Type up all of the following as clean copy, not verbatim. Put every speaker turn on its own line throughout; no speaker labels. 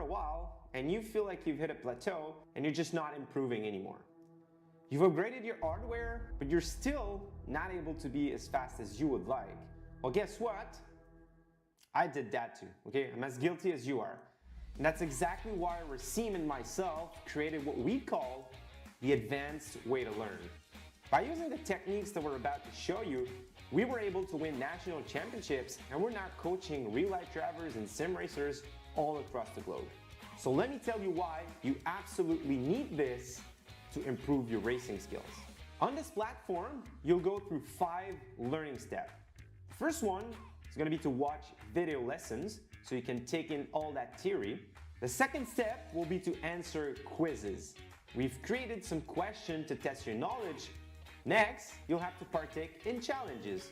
while and you feel like you've hit a plateau and you're just not improving anymore. You've upgraded your hardware, but you're still not able to be as fast as you would like. Well, guess what? I did that too, okay? I'm as guilty as you are. And that's exactly why Racine and myself created what we call the advanced way to learn. By using the techniques that we're about to show you, we were able to win national championships, and we're now coaching real-life drivers and sim racers all across the globe. So let me tell you why you absolutely need this to improve your racing skills. On this platform, you'll go through 5 learning steps. The first one is going to be to watch video lessons so you can take in all that theory. The second step will be to answer quizzes. We've created some questions to test your knowledge. Next, you'll have to partake in challenges.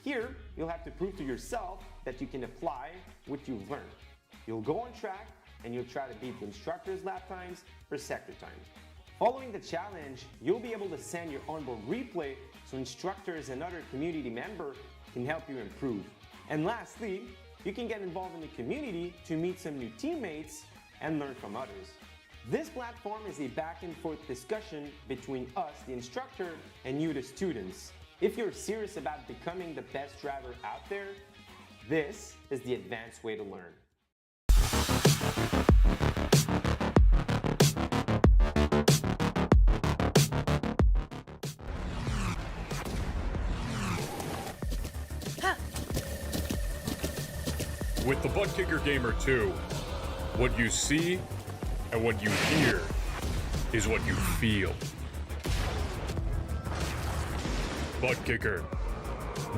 Here, you'll have to prove to yourself that you can apply what you've learned. You'll go on track and you'll try to beat the instructor's lap times or sector times. Following the challenge, you'll be able to send your onboard replay so instructors and other community members can help you improve. And lastly, you can get involved in the community to meet some new teammates and learn from others. This platform is a back and forth discussion between us, the instructor, and you, the students. If you're serious about becoming the best driver out there, this is the advanced way to learn.
With the ButtKicker Gamer 2, what you see and what you hear is what you feel. ButtKicker,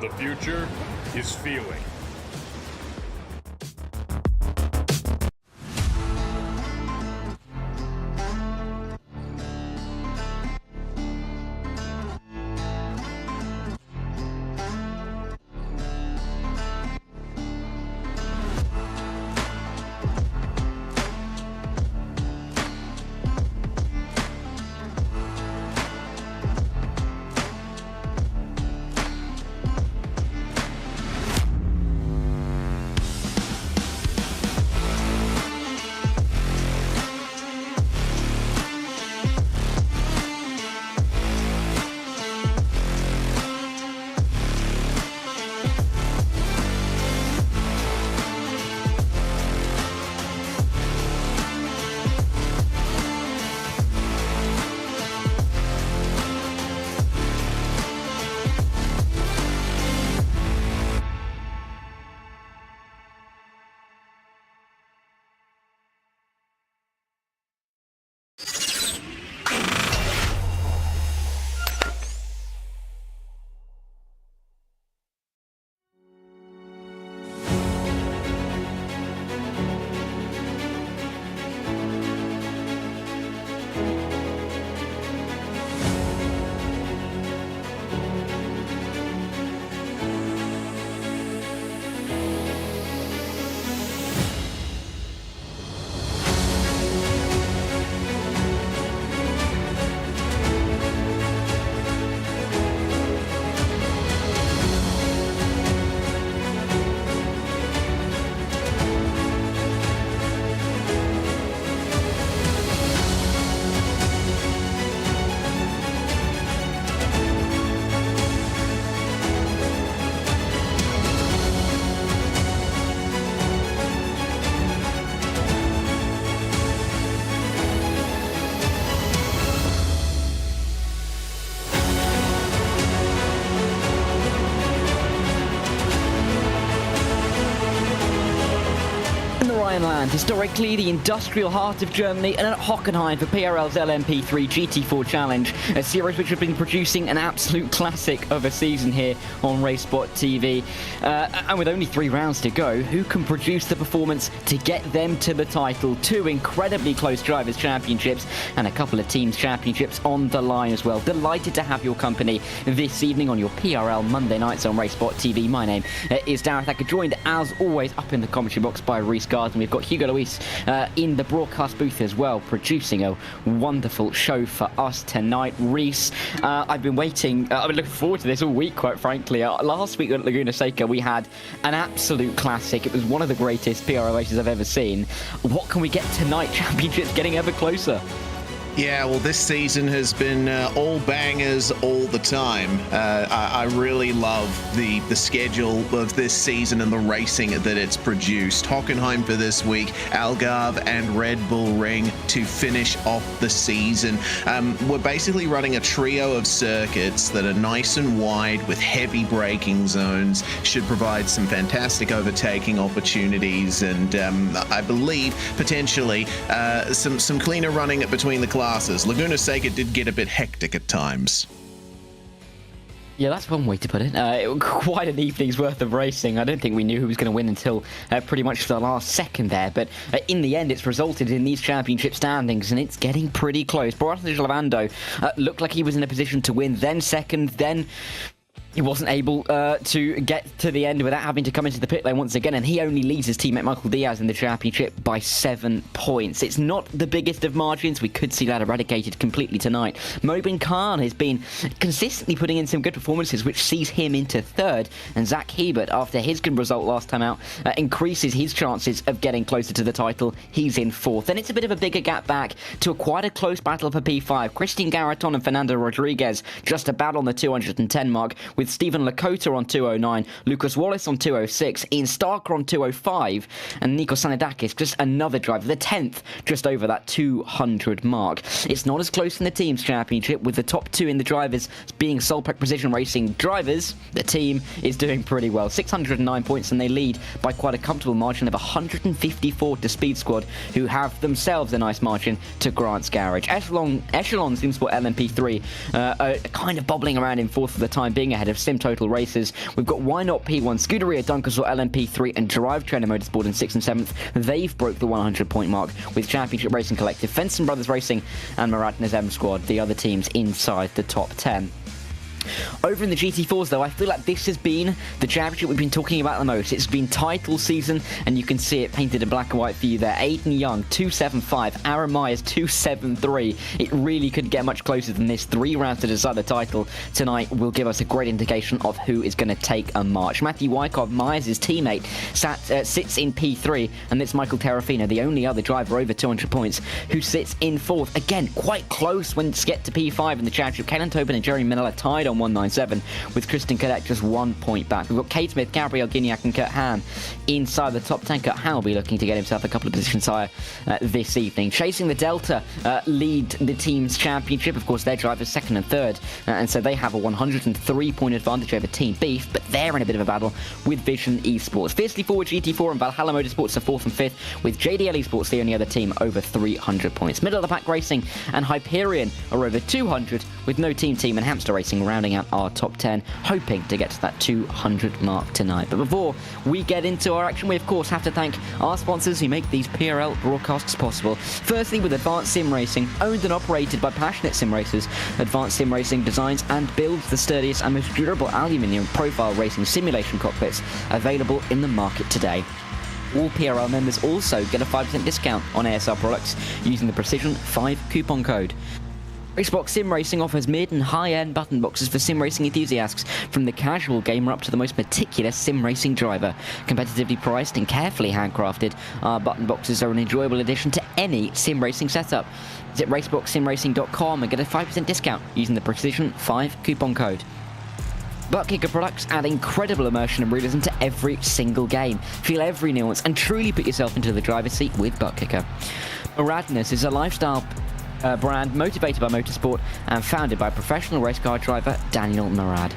the future is feeling.
Historically, the industrial heart of Germany, and at Hockenheim for PRL's LMP3 GT4 Challenge, a series which has been producing an absolute classic of a season here on RaceSpotTV. And with only 3 rounds to go, who can produce the performance to get them to the title? 2 incredibly close Drivers' Championships and a couple of Teams' Championships on the line as well. Delighted to have your company this evening on your PRL Monday nights on RaceSpotTV. My name is Dareth Acker, joined as always up in the commentary box by Reese Gardner. We've got Hugo Luis in the broadcast booth as well, producing a wonderful show for us tonight. Reese, I've been waiting, I've been looking forward to this all week, quite frankly. Last week at Laguna Seca, we had an absolute classic. It was one of the greatest PRL races I've ever seen. What can we get tonight? Championships getting ever closer.
Yeah, well, this season has been all bangers all the time. I really love the schedule of this season and the racing that it's produced. Hockenheim for this week, Algarve and Red Bull Ring to finish off the season. We're basically running a trio of circuits that are nice and wide with heavy braking zones, should provide some fantastic overtaking opportunities, and I believe potentially some cleaner running between the classes. Laguna Seca did get a bit hectic at times.
Yeah, that's one way to put it. Quite an evening's worth of racing. I don't think we knew who was going to win until pretty much the last second there. But in the end, it's resulted in these championship standings, and it's getting pretty close. Boris Lavando looked like he was in a position to win, then second, then he wasn't able to get to the end without having to come into the pit lane once again, and he only leads his teammate Michael Diaz in the championship by 7 points. It's not the biggest of margins. We could see that eradicated completely tonight. Mobin Khan has been consistently putting in some good performances, which sees him into third, and Zach Hebert, after his good result last time out, increases his chances of getting closer to the title. He's in fourth, and it's a bit of a bigger gap back to quite a close battle for P5. Christian Garreton and Fernando Rodriguez just about on the 210 mark, with Stephen Lakota on 209, Lucas Wallace on 206, Ian Starker on 205, and Nico Sanidakis, just another driver, the 10th, just over that 200 mark. It's not as close in the team's championship, with the top two in the drivers being Solpec Precision Racing drivers. The team is doing pretty well, 609 points, and they lead by quite a comfortable margin of 154 to Speed Squad, who have themselves a nice margin to Grant's Garage. Echelon SimSport LMP3 are kind of bobbling around in fourth for the time being, ahead of Sim Total Races. We've got Why Not P1, Scuderia Dunkersville LMP3, and Drive Trainer Motorsport in 6th and 7th. They've broke the 100 point mark, with Championship Racing Collective, Fenson Brothers Racing, and Maratna's M Squad, the other teams inside the top 10. Over in the GT4s, though, I feel like this has been the championship we've been talking about the most. It's been title season, and you can see it painted in black and white for you there. Aiden Young, 275. Aaron Myers, 273. It really couldn't get much closer than this. 3 rounds to decide the title tonight will give us a great indication of who is going to take a march. Matthew Wykov, Myers' teammate, sits in P3, and it's Michael Terrafina, the only other driver over 200 points, who sits in 4th. Again, quite close when it's get to P5 in the championship. Kalen Tobin and Jeremy Miller tied on 197, with Kristen Cadet just 1 point back. We've got Kate Smith, Gabriel Gignac, and Kurt Hahn inside the top 10. Kurt Hahn will be looking to get himself a couple of positions higher this evening. Chasing the Delta lead the team's championship. Of course, their drivers 2nd and 3rd, and so they have a 103 point advantage over Team Beef, but they're in a bit of a battle with Vision Esports. Fiercely Forward GT4 and Valhalla Motorsports are 4th and 5th, with JDL Esports the only other team over 300 points. Middle of the pack Racing and Hyperion are over 200, with No Team and Hamster Racing rounding out our top 10, hoping to get to that 200 mark tonight. But before we get into our action, we of course have to thank our sponsors who make these PRL broadcasts possible. Firstly, with Advanced Sim Racing, owned and operated by passionate sim racers, Advanced Sim Racing designs and builds the sturdiest and most durable aluminium profile racing simulation cockpits available in the market today. All PRL members also get a 5% discount on ASR products using the Precision 5 coupon code. Xbox Sim Racing offers mid and high-end button boxes for sim racing enthusiasts, from the casual gamer up to the most meticulous sim racing driver. Competitively priced and carefully handcrafted, our button boxes are an enjoyable addition to any sim racing setup. Visit raceboxsimracing.com and get a 5% discount using the Precision 5 coupon code. ButtKicker products add incredible immersion and realism to every single game. Feel every nuance and truly put yourself into the driver's seat with ButtKicker. Maradness is a lifestyle brand motivated by motorsport and founded by professional race car driver Daniel Murad.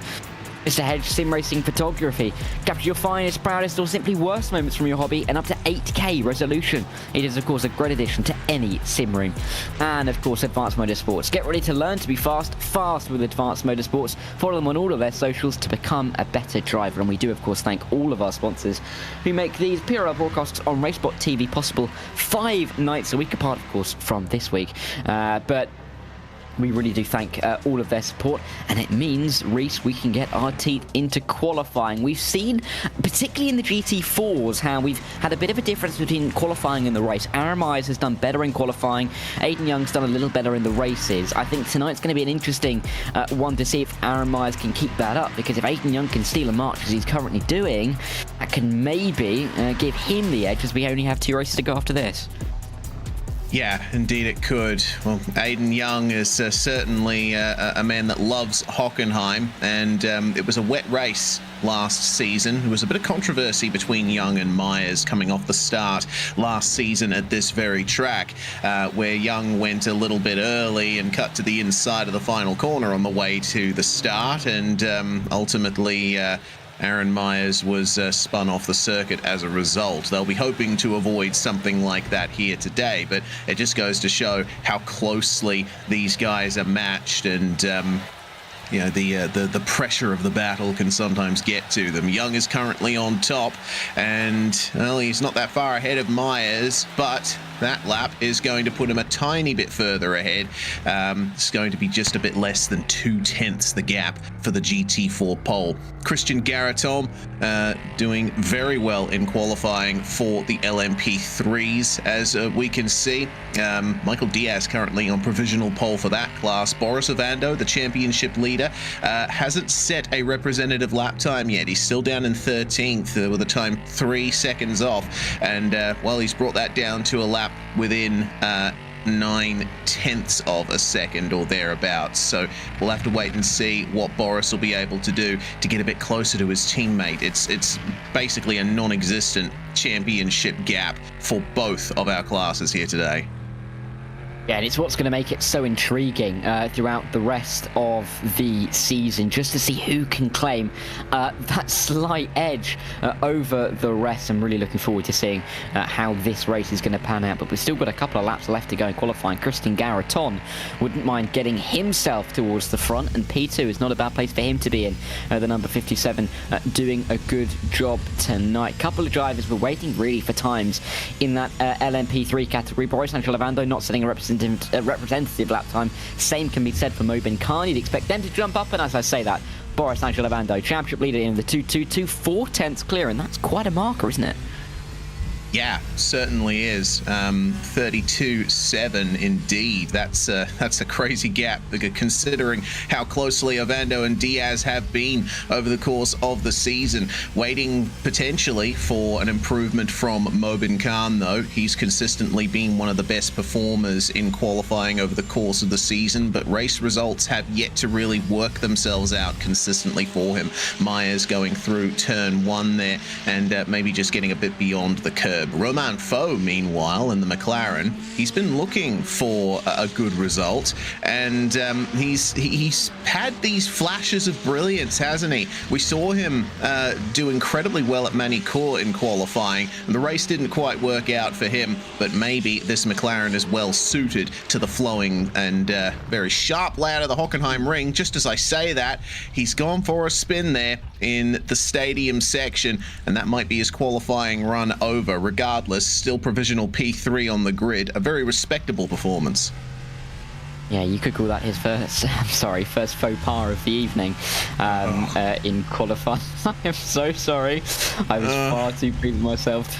Mr. Hedge Sim Racing Photography. Capture your finest, proudest, or simply worst moments from your hobby in up to 8K resolution. It is, of course, a great addition to any sim ring. And, of course, Advanced Motorsports. Get ready to learn to be fast with Advanced Motorsports. Follow them on all of their socials to become a better driver. And we do, of course, thank all of our sponsors who make these PRL broadcasts on RaceSpotTV possible 5 nights a week, apart, of course, from this week. But We really do thank all of their support, and it means, Reese, we can get our teeth into qualifying. We've seen, particularly in the GT4s, how we've had a bit of a difference between qualifying and the race. Aaron Myers has done better in qualifying. Aiden Young's done a little better in the races. I think tonight's going to be an interesting one to see if Aaron Myers can keep that up, because if Aiden Young can steal a march as he's currently doing, that can maybe give him the edge, as we only have 2 races to go after this.
Yeah, indeed it could. Well, Aiden Young is certainly a man that loves Hockenheim, and it was a wet race last season. There was a bit of controversy between Young and Myers coming off the start last season at this very track, where Young went a little bit early and cut to the inside of the final corner on the way to the start, and ultimately Aaron Myers was spun off the circuit as a result. They'll be hoping to avoid something like that here today, but it just goes to show how closely these guys are matched, and you know, the pressure of the battle can sometimes get to them. Young is currently on top, and well, he's not that far ahead of Myers, but that lap is going to put him a tiny bit further ahead. It's going to be just a bit less than 2/10 the gap for the GT4 pole. Christian Garreton doing very well in qualifying for the LMP3s, as we can see. Michael Diaz currently on provisional pole for that class. Boris Ovando, the championship leader, hasn't set a representative lap time yet. He's still down in 13th with a time 3 seconds off, and well, he's brought that down to a lap within 9/10 of a second or thereabouts. So we'll have to wait and see what Boris will be able to do to get a bit closer to his teammate. It's basically a non-existent championship gap for both of our classes here today.
Yeah, and it's what's going to make it so intriguing throughout the rest of the season, just to see who can claim that slight edge over the rest. I'm really looking forward to seeing how this race is going to pan out, but we've still got a couple of laps left to go in qualifying. Christian Garreton wouldn't mind getting himself towards the front, and P2 is not a bad place for him to be in. The number 57 doing a good job tonight. Couple of drivers were waiting really for times in that LMP3 category. Boris Lavando not setting a representative lap time. Same can be said for Mobin Khan. You'd expect them to jump up, and as I say that, Boris Lavando, championship leader in the 2-2-2, 4/10 clear, and that's quite a marker, isn't it?
Yeah, certainly is. 32.7 indeed. That's a crazy gap, considering how closely Ovando and Diaz have been over the course of the season. Waiting potentially for an improvement from Mobin Khan, though. He's consistently been one of the best performers in qualifying over the course of the season, but race results have yet to really work themselves out consistently for him. Myers going through turn 1 there, and maybe just getting a bit beyond the curve. Romain Foe, meanwhile, in the McLaren, he's been looking for a good result, and he's had these flashes of brilliance, hasn't he? We saw him do incredibly well at Manicourt in qualifying, and the race didn't quite work out for him, but maybe this McLaren is well suited to the flowing and very sharp layout of the Hockenheimring. Just as I say that, he's gone for a spin there in the stadium section, and that might be his qualifying run over. Regardless, still provisional P3 on the grid. A very respectable performance.
Yeah, you could call that his first faux pas of the evening in qualifying. I am so sorry. I was far too pleased with myself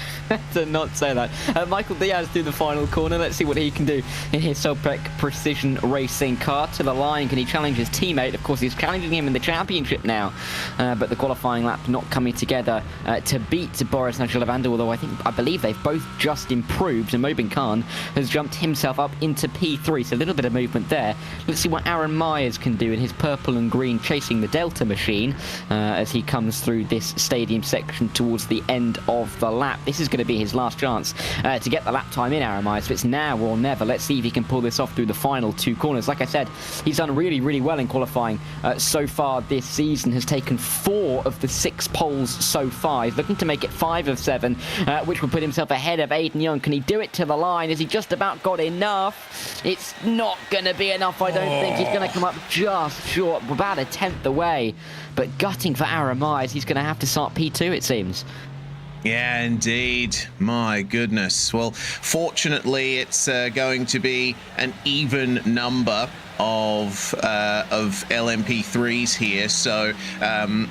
to not say that. Michael Diaz through the final corner. Let's see what he can do in his Solprec Precision Racing car. To the line, can he challenge his teammate? Of course, he's challenging him in the championship now, but the qualifying lap not coming together to beat Boris Lavando, although I believe they've both just improved, and Mobin Khan has jumped himself up into P3, so a little bit of movement there. Let's see what Aaron Myers can do in his purple and green, chasing the Delta machine as he comes through this stadium section towards the end of the lap. This is going to be his last chance to get the lap time in, Aaron Myers, so it's now or never. Let's see if he can pull this off through the final 2 corners. Like I said, he's done really, really well in qualifying so far this season, has taken 4 of the 6 poles so far. He's looking to make it 5 of 7, which will put himself ahead of Aiden Young. Can he do it to the line? Has he just about got enough? It's not going to be enough, I don't think. He's going to come up just short, about a 10th away, but gutting for Aaron Myers. He's going to have to start P2, it seems.
Yeah, indeed. My goodness. Well, fortunately, it's going to be an even number of LMP3s here, so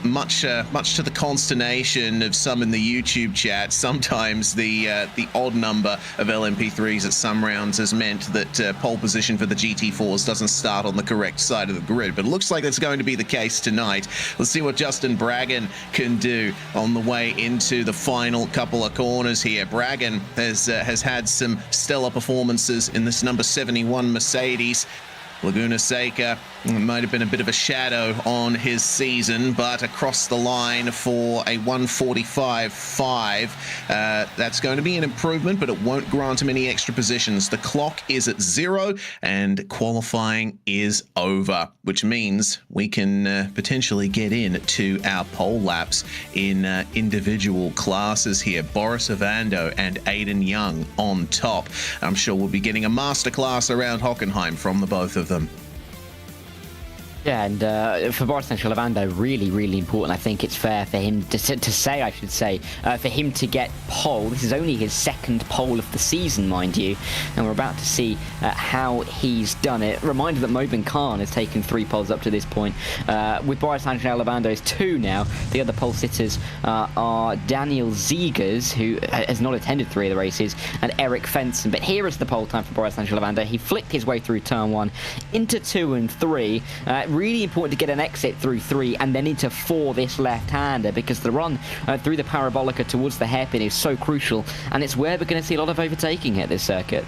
much to the consternation of some in the YouTube chat, sometimes the odd number of LMP3s at some rounds has meant that pole position for the GT4s doesn't start on the correct side of the grid, but it looks like that's going to be the case tonight. Let's see what Justin Braggon can do on the way into the final couple of corners here. Braggon has had some stellar performances in this number 71 Mercedes. Laguna Seca might have been a bit of a shadow on his season, but across the line for a 145.5, that's going to be an improvement, but it won't grant him any extra positions. The clock is at 0 and qualifying is over, which means we can potentially get in to our pole laps in individual classes here. Boris Ovando and Aiden Young on top. I'm sure we'll be getting a masterclass around Hockenheim from the both of them.
Yeah, and for Boris Ovando, really, really important. I think it's fair for him to say, for him to get pole. This is only his second pole of the season, mind you, and we're about to see how he's done it. Reminder that Mobin Khan has taken 3 poles up to this point. With Boris Ovando's 2 now. The other pole sitters are Daniel Ziegers, who has not attended 3 of the races, and Eric Fenson. But here is the pole time for Boris Ovando. He flicked his way through turn 1 into 2 and 3. Really important to get an exit through 3 and then into 4 this left-hander, because the run through the parabolica towards the hairpin is so crucial, and it's where we're going to see a lot of overtaking at this circuit.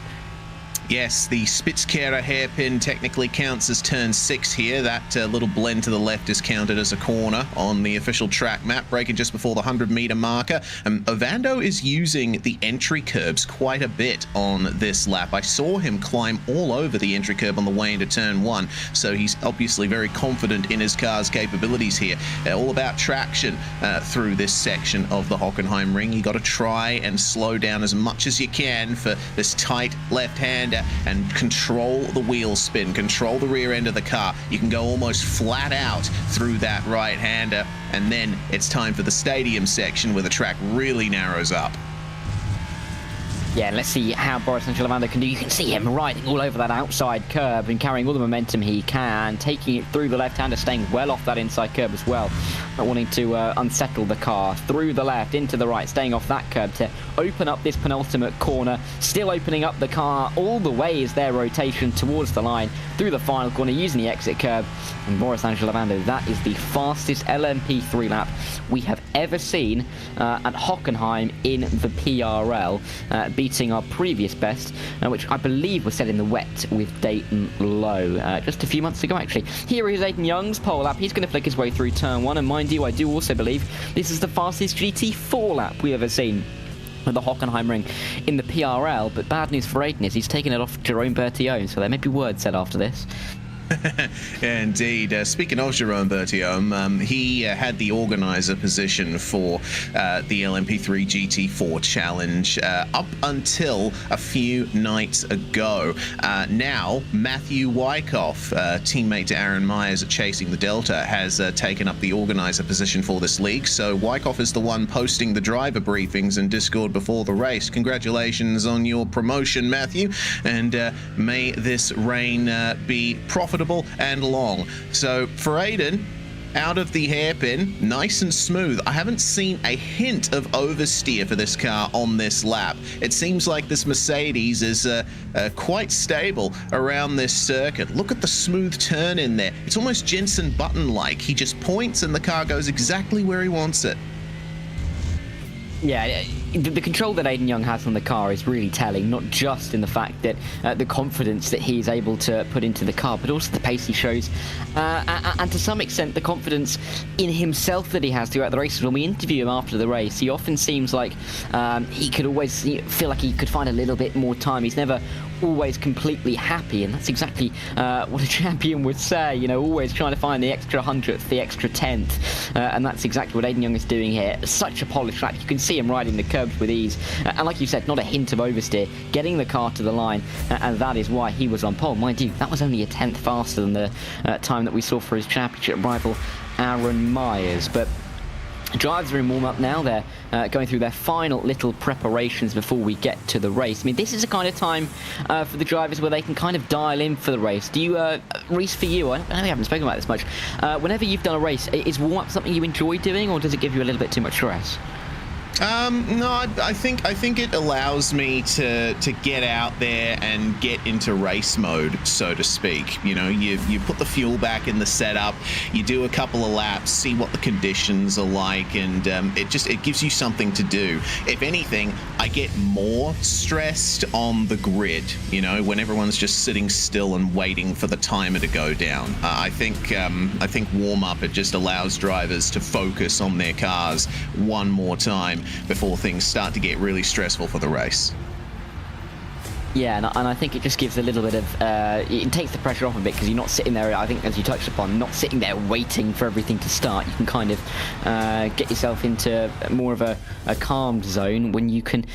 Yes, the Spitzkehrer hairpin technically counts as turn 6 here. That little blend to the left is counted as a corner on the official track map, braking just before the 100-meter marker. Ovando is using the entry curbs quite a bit on this lap. I saw him climb all over the entry curb on the way into turn 1, so he's obviously very confident in his car's capabilities here. All about traction through this section of the Hockenheimring. You got to try and slow down as much as you can for this tight left-hander and control the wheel spin, control the rear end of the car. You can go almost flat out through that right-hander, and then it's time for the stadium section where the track really narrows up.
Yeah, let's see how Boris Ovando can do. You can see him riding all over that outside curb and carrying all the momentum he can, taking it through the left-hander, staying well off that inside curb as well. Not wanting to unsettle the car. Through the left, into the right, staying off that curb to open up this penultimate corner. Still opening up the car all the way is their rotation towards the line. Through the final corner, using the exit curb. And Boris Ovando, that is the fastest LMP3 lap we have ever seen at Hockenheim in the PRL. Beating our previous best, which I believe was set in the wet with Dayton Lowe just a few months ago, actually. Here is Aiden Young's pole lap. He's going to flick his way through turn 1, and mind you, I do also believe this is the fastest GT4 lap we've ever seen at the Hockenheimring in the PRL, but bad news for Aiden is he's taken it off Jerome Bertillon, so there may be words said after this.
Indeed. Speaking of Jerome Bertillon, he had the organizer position for the LMP3 GT4 challenge up until a few nights ago. Now, Matthew Wyckoff, teammate to Aaron Myers at Chasing the Delta, has taken up the organizer position for this league. So Wyckoff is the one posting the driver briefings in Discord before the race. Congratulations on your promotion, Matthew, and may this reign be profitable and long. So for Aiden, out of the hairpin, nice and smooth. I haven't seen a hint of oversteer for this car on this lap. It seems like this Mercedes is quite stable around this circuit. Look at the smooth turn in there. It's almost Jensen Button-like. He just points and the car goes exactly where he wants it.
Yeah, the control that Aiden Young has on the car is really telling, not just in the fact that the confidence that he's able to put into the car, but also the pace he shows, and to some extent the confidence in himself that he has throughout the races. When we interview him after the race, he often seems like he could always feel like he could find a little bit more time. He's never always completely happy, and that's exactly what a champion would say, you know, always trying to find the extra 100th, the extra 10th, and that's exactly what Aiden Young is doing here. Such a polished lap. You can see him riding the curbs with ease, and like you said, not a hint of oversteer, getting the car to the line, and that is why he was on pole. Mind you, that was only a 10th faster than the time that we saw for his championship rival Aaron Myers. But Drivers are in warm-up now. They're going through their final little preparations before we get to the race. I mean, this is the kind of time for the drivers where they can kind of dial in for the race. Do you, Reese, for you, I know we haven't spoken about this much, whenever you've done a race, is warm-up something you enjoy doing, or does it give you a little bit too much stress?
No, I think it allows me to get out there and get into race mode, so to speak. You know, you put the fuel back in the setup, you do a couple of laps, see what the conditions are like, and it gives you something to do. If anything, I get more stressed on the grid. You know, when everyone's just sitting still and waiting for the timer to go down. I think warm up, it just allows drivers to focus on their cars one more time before things start to get really stressful for the race.
Yeah, and I think it just gives a little bit of, it takes the pressure off a bit, because you're not sitting there, I think, as you touched upon, not sitting there waiting for everything to start. You can kind of get yourself into more of a calmed zone when you can,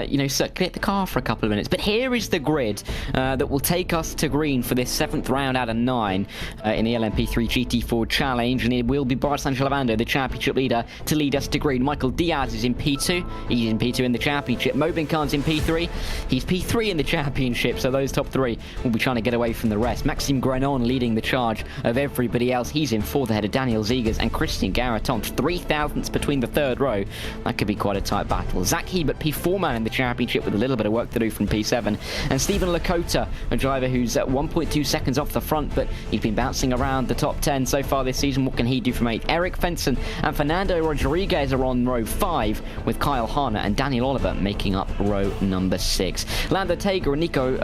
you know, circulate the car for a couple of minutes. But here is the grid that will take us to green for this 7th round out of 9 in the LMP3 GT4 Challenge, and it will be Bryce Lavando, the championship leader, to lead us to green. Michael Diaz is in P2. He's in P2 in the championship. Mo Binkar's in P3. He's P3 in the championship, so those top 3 will be trying to get away from the rest. Maxime Grenon leading the charge of everybody else. He's in 4th ahead of Daniel Zegers and Christian Garaton. 3,000ths between the 3rd row. That could be quite a tight battle. Zach Hebert, P4 man in the championship, with a little bit of work to do from P7. And Stephen Lakota, a driver who's at 1.2 seconds off the front, but he's been bouncing around the top 10 so far this season. What can he do from 8? Eric Fenson and Fernando Rodriguez are on row 5, with Kyle Harner and Daniel Oliver making up row number 6. Lando Tager and Nikos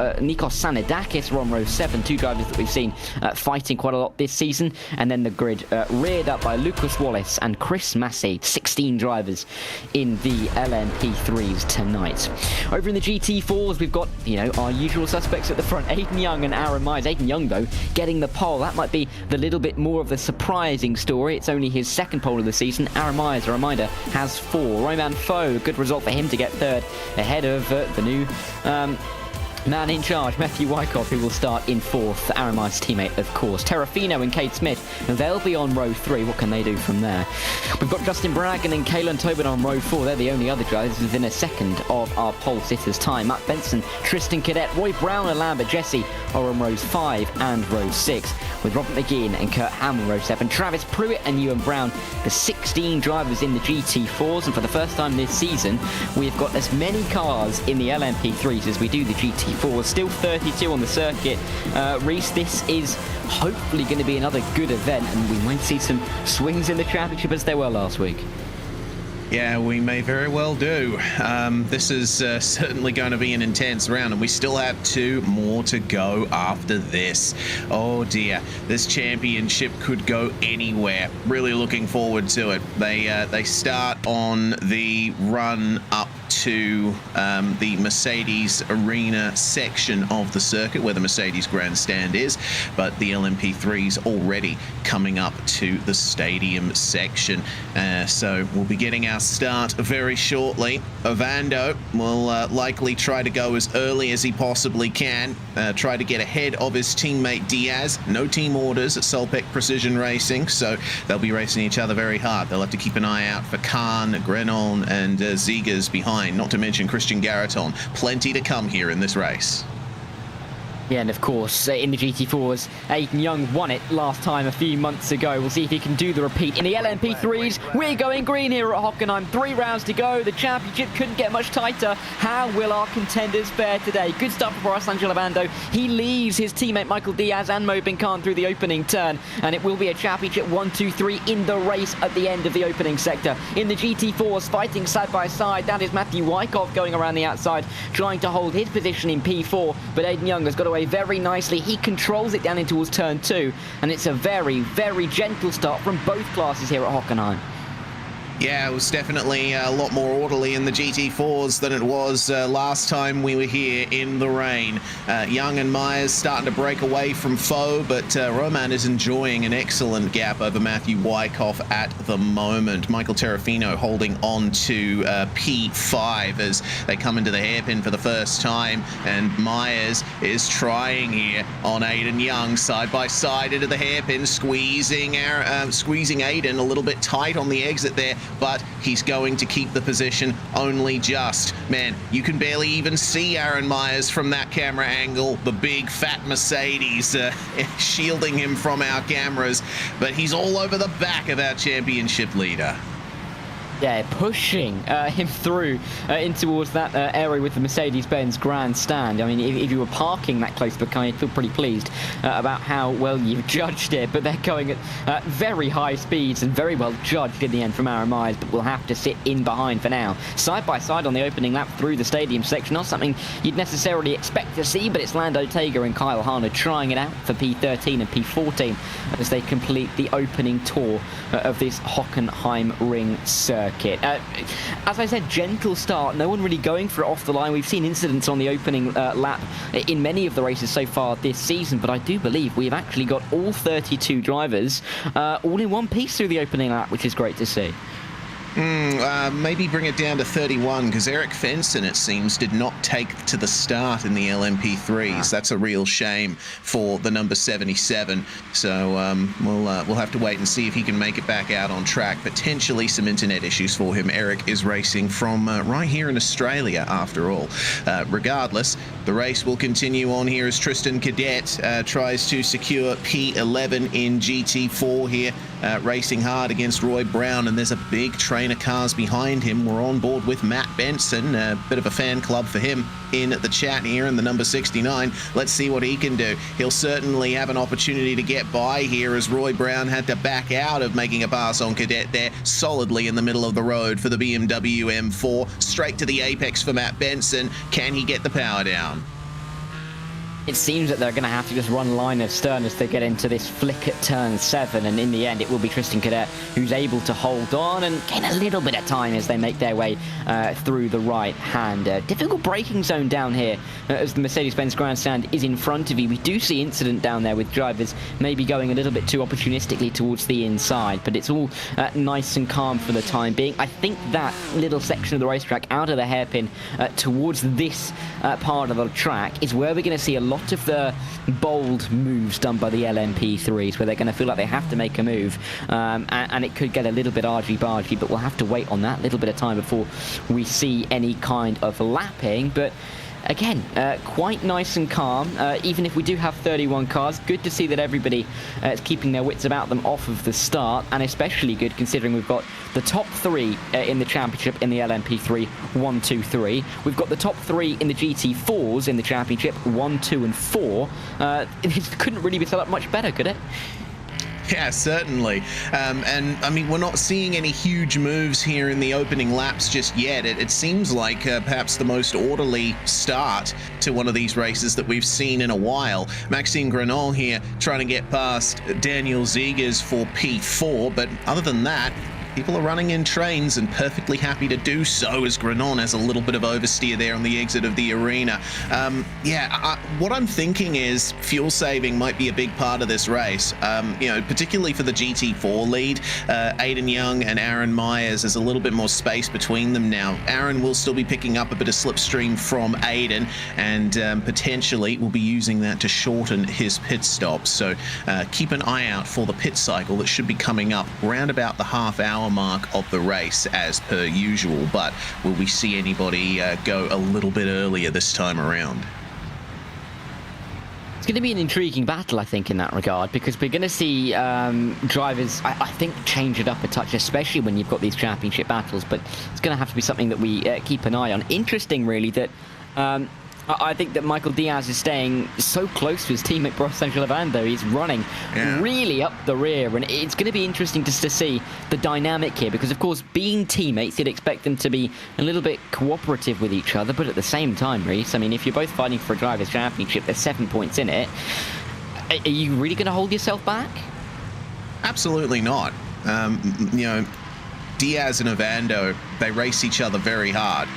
Sanidakis are on row 7, 2 drivers that we've seen fighting quite a lot this season. And then the grid reared up by Lucas Wallace and Chris Massey, 16 drivers in the LMP3s tonight. Over in the GT4s, we've got, you know, our usual suspects at the front, Aiden Young and Aaron Myers. Aiden Young, though, getting the pole. That might be the little bit more of the surprising story. It's only his 2nd pole of the season. Aaron Myers, a reminder, has 4. Romain Faux, a good result for him to get 3rd ahead of the new man in charge, Matthew Wyckoff, who will start in 4th. Aaron Myers' teammate, of course. Terrafino and Cade Smith, and they'll be on row 3. What can they do from there? We've got Justin Bragan and Kalen Tobin on row 4. They're the only other drivers within a second of our pole sitters' time. Matt Benson, Tristan Cadet, Roy Brown and Lambert Jesse are on rows 5 and row 6, with Robert McGinn and Kurt Hamill row 7. Travis Pruitt and Ewan Brown, the 16 drivers in the GT4s, and for the first time this season, we've got as many cars in the LMP3s as we do the GT4s. Still 32 on the circuit. Reese, this is hopefully going to be another good event, and we might see some swings in the championship as there were last week.
Yeah, we may very well do. This is certainly going to be an intense round, and we still have 2 more to go after this. Oh dear, this championship could go anywhere. Really looking forward to it. They start on the run up to the Mercedes Arena section of the circuit, where the Mercedes grandstand is, but the LMP3's already coming up to the stadium section. So we'll be getting our start very shortly. Ovando will likely try to go as early as he possibly can, try to get ahead of his teammate Diaz. No team orders at Solpec Precision Racing, so they'll be racing each other very hard. They'll have to keep an eye out for Khan, Grenon and Zegers behind, not to mention Christian Garaton. Plenty to come here in this race.
Yeah, and of course, in the GT4s, Aiden Young won it last time a few months ago. We'll see if he can do the repeat. In the LMP3s, we're going green here at Hockenheim. 3 rounds to go. The championship couldn't get much tighter. How will our contenders fare today? Good start for Bryce Lavando. He leaves his teammate Michael Diaz and Mo Binkan through the opening turn, and it will be a championship 1, 2, 3 in the race at the end of the opening sector. In the GT4s, fighting side by side, that is Matthew Wyckoff going around the outside, trying to hold his position in P4, but Aiden Young has got away very nicely. He controls it down in towards turn 2, and it's a very, very gentle start from both classes here at Hockenheim.
Yeah, it was definitely a lot more orderly in the GT4s than it was last time we were here in the rain. Young and Myers starting to break away from Faux, but Roman is enjoying an excellent gap over Matthew Wyckoff at the moment. Michael Terrafino holding on to P5 as they come into the hairpin for the first time, and Myers is trying here on Aiden Young, side by side into the hairpin, squeezing Aiden a little bit tight on the exit there. but he's going to keep the position only just. Man, you can barely even see Aaron Myers from that camera angle. The big fat Mercedes shielding him from our cameras, but he's all over the back of our championship leader.
Yeah, pushing him through in towards that area with the Mercedes-Benz grandstand. I mean, if you were parking that close to the car, you'd feel pretty pleased about how well you've judged it. But they're going at very high speeds and very well judged in the end from Aaron Myers, but we'll have to sit in behind for now. Side by side on the opening lap through the stadium section, not something you'd necessarily expect to see, but it's Lando Tager and Kyle Harner trying it out for P13 and P14 as they complete the opening tour of this Hockenheimring circuit. As I said, gentle start, no one really going for it off the line. We've seen incidents on the opening lap in many of the races so far this season, but I do believe we've actually got all 32 drivers all in one piece through the opening lap, which is great to see.
Maybe bring it down to 31, because Eric Fenson, it seems, did not take to the start in the LMP3s. That's a real shame for the number 77. So we'll have to wait and see if he can make it back out on track. Potentially some internet issues for him. Eric is racing from right here in Australia, after all. Regardless, the race will continue on here as Tristan Cadet tries to secure P11 in GT4 here, racing hard against Roy Brown, and there's a big train of cars behind him. We're on board with Matt Benson, a bit of a fan club for him in the chat here, in the number 69. Let's see what he can do. He'll certainly have an opportunity to get by here, as Roy Brown had to back out of making a pass on Cadet there, solidly in the middle of the road for the BMW M4. Straight to the apex for Matt Benson. Can he get the power down?
It seems that they're going to have to just run line of stern as they get into this flick at turn 7, and in the end it will be Tristan Cadet who's able to hold on and gain a little bit of time as they make their way through the right hand. Difficult braking zone down here as the Mercedes-Benz grandstand is in front of you. We do see incident down there with drivers maybe going a little bit too opportunistically towards the inside, but it's all nice and calm for the time being. I think that little section of the racetrack out of the hairpin towards this part of the track is where we're going to see a lot of the bold moves done by the LMP3s, where they're going to feel like they have to make a move, and it could get a little bit argy-bargy, but we'll have to wait on that little bit of time before we see any kind of lapping. But again, quite nice and calm, even if we do have 31 cars. Good to see that everybody is keeping their wits about them off of the start, and especially good considering we've got the top 3 in the championship in the LMP3, 1, 2, 3. We've got the top 3 in the GT4s in the championship, 1, 2, and 4. It couldn't really be set up much better, could it?
Yeah, certainly. And I mean, we're not seeing any huge moves here in the opening laps just yet. It seems like perhaps the most orderly start to one of these races that we've seen in a while. Maxime Grenon here trying to get past Daniel Zegers for P4, but other than that, people are running in trains and perfectly happy to do so, as Grenon has a little bit of oversteer there on the exit of the arena. What I'm thinking is fuel saving might be a big part of this race, particularly for the GT4 lead. Aiden Young and Aaron Myers, there's a little bit more space between them now. Aaron will still be picking up a bit of slipstream from Aiden, and potentially will be using that to shorten his pit stop. So keep an eye out for the pit cycle that should be coming up around about the half-hour mark of the race as per usual. But will we see anybody go a little bit earlier this time around?
It's going to be an intriguing battle, I think, in that regard, because we're going to see drivers, I think, change it up a touch, especially when you've got these championship battles. But it's going to have to be something that we keep an eye on. Interesting, really, that I think that Michael Diaz is staying so close to his teammate Sergio Lavando. He's running really up the rear, and it's going to be interesting to see the dynamic here, because of course, being teammates, you'd expect them to be a little bit cooperative with each other, but at the same time, Reese, I mean, if you're both fighting for a drivers' championship, there's 7 points in it. Are you really going to hold yourself back?
Absolutely not. Diaz and Ovando, they race each other very hard.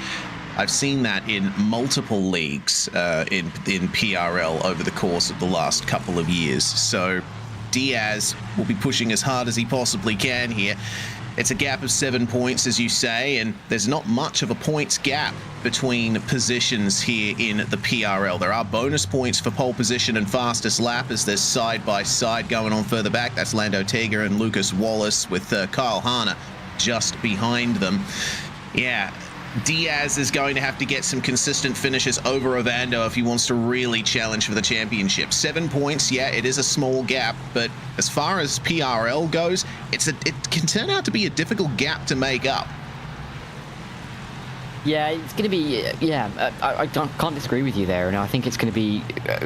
I've seen that in multiple leagues in PRL over the course of the last couple of years. So Diaz will be pushing as hard as he possibly can here. It's a gap of 7 points, as you say, and there's not much of a points gap between positions here in the PRL. There are bonus points for pole position and fastest lap, as there's side by side going on further back. That's Lando Tager and Lucas Wallace, with Kyle Harner just behind them. Yeah, Diaz is going to have to get some consistent finishes over Ovando if he wants to really challenge for the championship. 7 points, yeah, it is a small gap, but as far as PRL goes, it can turn out to be a difficult gap to make up.
Yeah, it's going to be, I can't disagree with you there, and I think it's going to be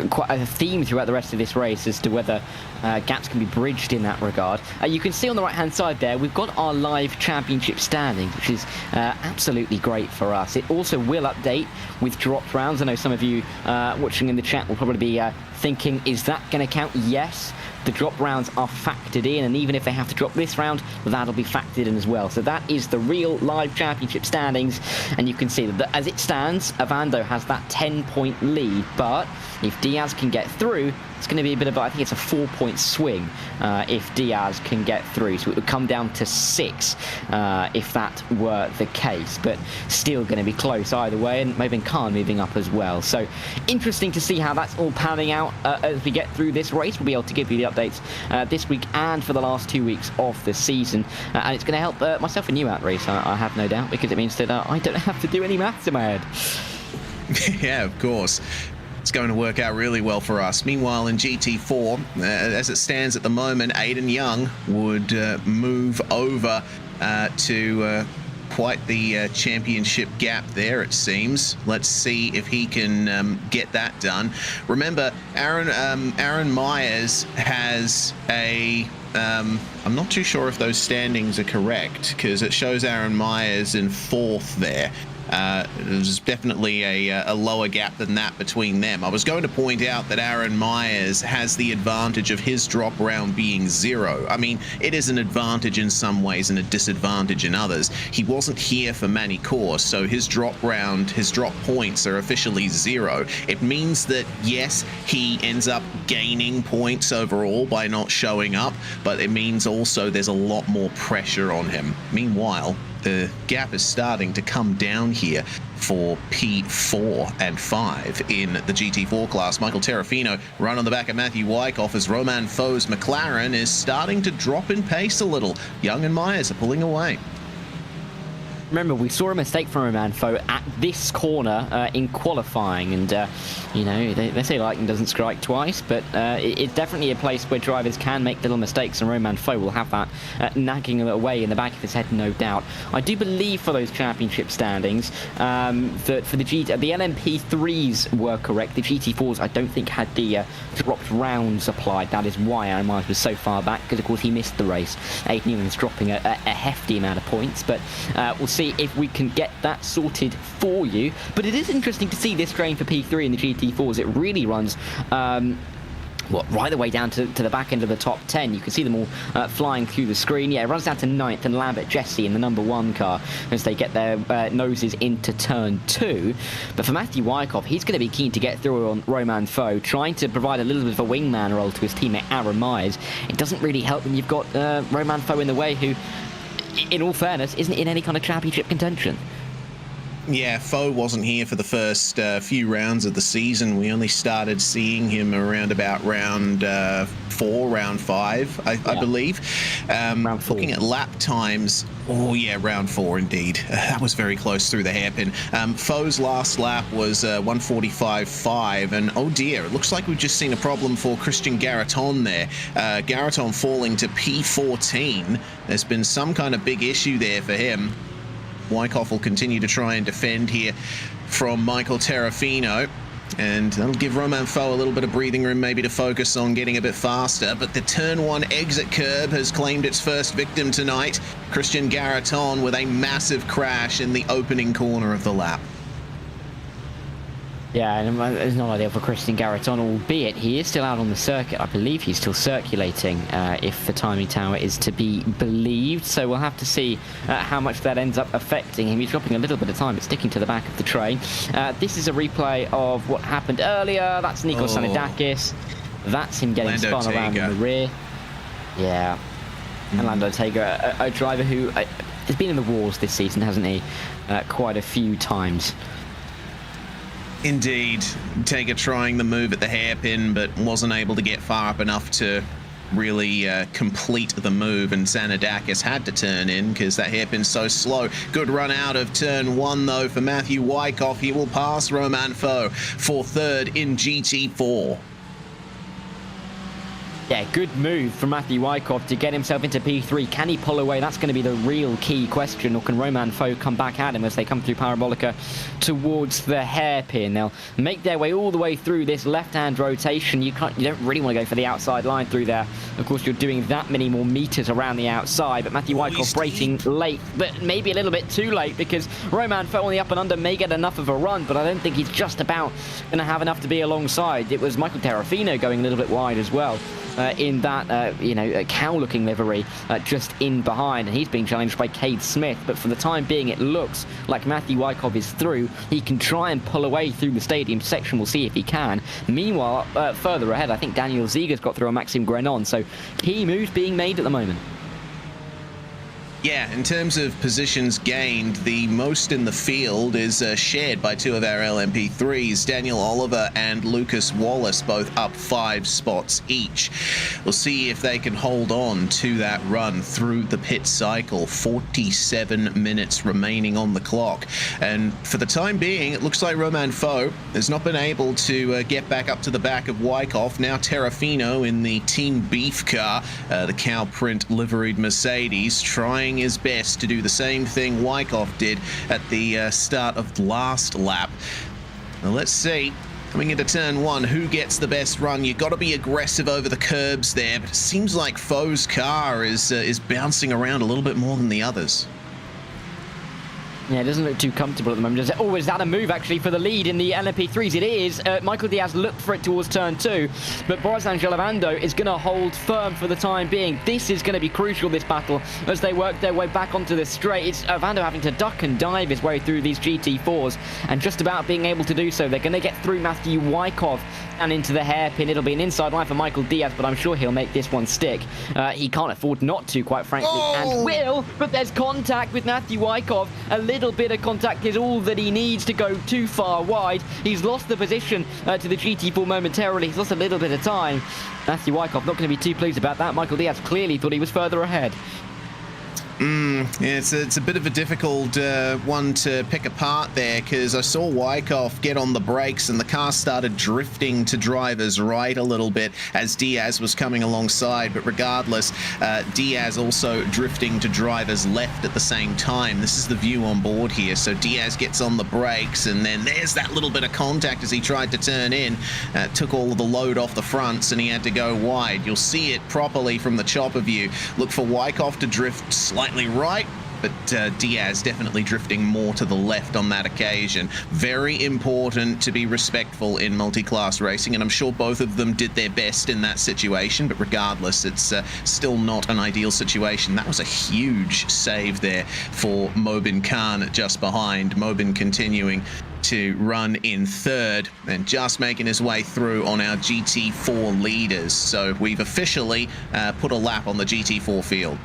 quite a theme throughout the rest of this race as to whether gaps can be bridged in that regard. You can see on the right-hand side there, we've got our live championship standings, which is absolutely great for us. It also will update with dropped rounds. I know some of you watching in the chat will probably be thinking, is that going to count? Yes. The drop rounds are factored in, and even if they have to drop this round, that'll be factored in as well. So that is the real live championship standings, and you can see that as it stands, Ovando has that 10-point lead, but if Diaz can get through, it's going to be a bit of, I think it's a 4-point swing if Diaz can get through. So it would come down to 6 if that were the case, but still going to be close either way, and maybe Khan moving up as well. So interesting to see how that's all panning out as we get through this race. We'll be able to give you the updates this week and for the last 2 weeks of the season, and it's going to help myself and you out, Reece, I have no doubt, because it means that I don't have to do any maths in my head.
Yeah, of course. It's going to work out really well for us. Meanwhile, in GT4, as it stands at the moment, Aiden Young would move over to quite the championship gap there, it seems. Let's see if he can get that done. Remember, Aaron Myers has a... I'm not too sure if those standings are correct, because it shows Aaron Myers in 4th there. There's definitely a lower gap than that between them. I was going to point out that Aaron Myers has the advantage of his drop round being 0. I mean, it is an advantage in some ways and a disadvantage in others. He wasn't here for many course, so his drop round, his drop points are officially 0. It means that, yes, he ends up gaining points overall by not showing up, but it means also there's a lot more pressure on him. Meanwhile, the gap is starting to come down here for P4 and 5 in the GT4 class. Michael Terrafino run on the back of Matthew Wyckoff as Romain Foe's McLaren is starting to drop in pace a little. Young and Myers are pulling away.
Remember, we saw a mistake from Romain Foe at this corner in qualifying, and you know, they say lightning doesn't strike twice, but it's definitely a place where drivers can make little mistakes, and Romain Foe will have that nagging away in the back of his head, no doubt. I do believe for those championship standings that for the LMP3s were correct. The GT4s I don't think had the dropped rounds applied. That is why Aaron Myers was so far back, because of course he missed the race. Aiden Newman's dropping a hefty amount of points, but we'll see if we can get that sorted for you. But it is interesting to see this train for P3 in the GT4s. It really runs right the way down to the back end of the top 10. You can see them all flying through the screen. Yeah, it runs down to 9th, and Lambert, Jesse in the number 1 car as they get their noses into turn 2. But for Matthew Wyckoff, he's going to be keen to get through on Romain Foe, trying to provide a little bit of a wingman role to his teammate Aaron Myers. It doesn't really help when you've got Romain Foe in the way, who, in all fairness, isn't in any kind of championship contention.
Yeah, Foe wasn't here for the first few rounds of the season. We only started seeing him around about round 4, round 5, I believe.
Round 4.
Looking at lap times, oh yeah, round 4 indeed. That was very close through the hairpin. Foe's last lap was 1:45.5, and oh dear, it looks like we've just seen a problem for Christian Garaton there. Garaton falling to P14. There's been some kind of big issue there for him. Wyckoff will continue to try and defend here from Michael Terrafino, and that'll give Romain Foe a little bit of breathing room maybe to focus on getting a bit faster. But the turn 1 exit curb has claimed its first victim tonight. Christian Garaton with a massive crash in the opening corner of the lap.
Yeah, and it's not ideal for Christian Garaton, albeit he is still out on the circuit. I believe he's still circulating, if the timing tower is to be believed. So we'll have to see how much that ends up affecting him. He's dropping a little bit of time, but sticking to the back of the train. This is a replay of what happened earlier. That's Nikos Sanidakis. That's him getting
Lando
spun around in the rear. Yeah. And Lando Tega, a driver who has been in the wars this season, hasn't he? Quite a few times.
Indeed, Tega trying the move at the hairpin, but wasn't able to get far up enough to really complete the move, and Xanadakis had to turn in because that hairpin's so slow. Good run out of turn 1 though for Matthew Wyckoff. He will pass Romain Faux for third in GT4.
Yeah, good move from Matthew Wyckoff to get himself into P3. Can he pull away? That's going to be the real key question. Or can Romain Faux come back at him as they come through Parabolica towards the hairpin? They'll make their way all the way through this left-hand rotation. You don't really want to go for the outside line through there. Of course, you're doing that many more meters around the outside. But Matthew Wyckoff braking late, but maybe a little bit too late, because Romain Faux on the up and under may get enough of a run, but I don't think he's just about going to have enough to be alongside. It was Michael Terrafino going a little bit wide as well. In that, cow-looking livery just in behind. And he's being challenged by Cade Smith. But for the time being, it looks like Matthew Wyckoff is through. He can try and pull away through the stadium section. We'll see if he can. Meanwhile, further ahead, I think Daniel Zieger's got through on Maxime Grenon. So key moves being made at the moment.
Yeah, in terms of positions gained, the most in the field is shared by two of our LMP3s, Daniel Oliver and Lucas Wallace, both up 5 spots each. We'll see if they can hold on to that run through the pit cycle. 47 minutes remaining on the clock. And for the time being, it looks like Romain Faux has not been able to get back up to the back of Wyckoff. Now Terrafino in the Team Beef car, the cow print liveried Mercedes, trying his best to do the same thing Wyckoff did at the start of the last lap. Now let's see, coming into turn 1, who gets the best run? You've got to be aggressive over the curbs there, but it seems like Faux's car is bouncing around a little bit more than the others.
Yeah, it doesn't look too comfortable at the moment, does it? Oh, is that a move, actually, for the lead in the LMP3s? It is. Michael Diaz looked for it towards turn 2, but Boris Angelovando is going to hold firm for the time being. This is going to be crucial, this battle, as they work their way back onto the straight. It's Ovando having to duck and dive his way through these GT4s, and just about being able to do so. They're going to get through Matthew Wyckoff and into the hairpin. It'll be an inside line for Michael Diaz, but I'm sure he'll make this one stick. He can't afford not to, quite frankly, and will, but there's contact with Matthew Wyckoff. A little bit of contact is all that he needs to go too far wide. He's lost the position to the GT4 momentarily. He's lost a little bit of time. Matthew Wyckoff not going to be too pleased about that. Michael Diaz clearly thought he was further ahead.
Yeah, it's a bit of a difficult one to pick apart there, because I saw Wyckoff get on the brakes and the car started drifting to driver's right a little bit as Diaz was coming alongside, but regardless, Diaz also drifting to driver's left at the same time. This is the view on board here, so Diaz gets on the brakes and then there's that little bit of contact as he tried to turn in. Took all of the load off the fronts and he had to go wide. You'll see it properly from the chopper view. Look for Wyckoff to drift slightly right, but Diaz definitely drifting more to the left on that occasion. Very important to be respectful in multi-class racing, and I'm sure both of them did their best in that situation, but regardless, it's still not an ideal situation. That was a huge save there for Mobin Khan just behind. Mobin continuing to run in third and just making his way through on our GT4 leaders. So we've officially put a lap on the GT4 field.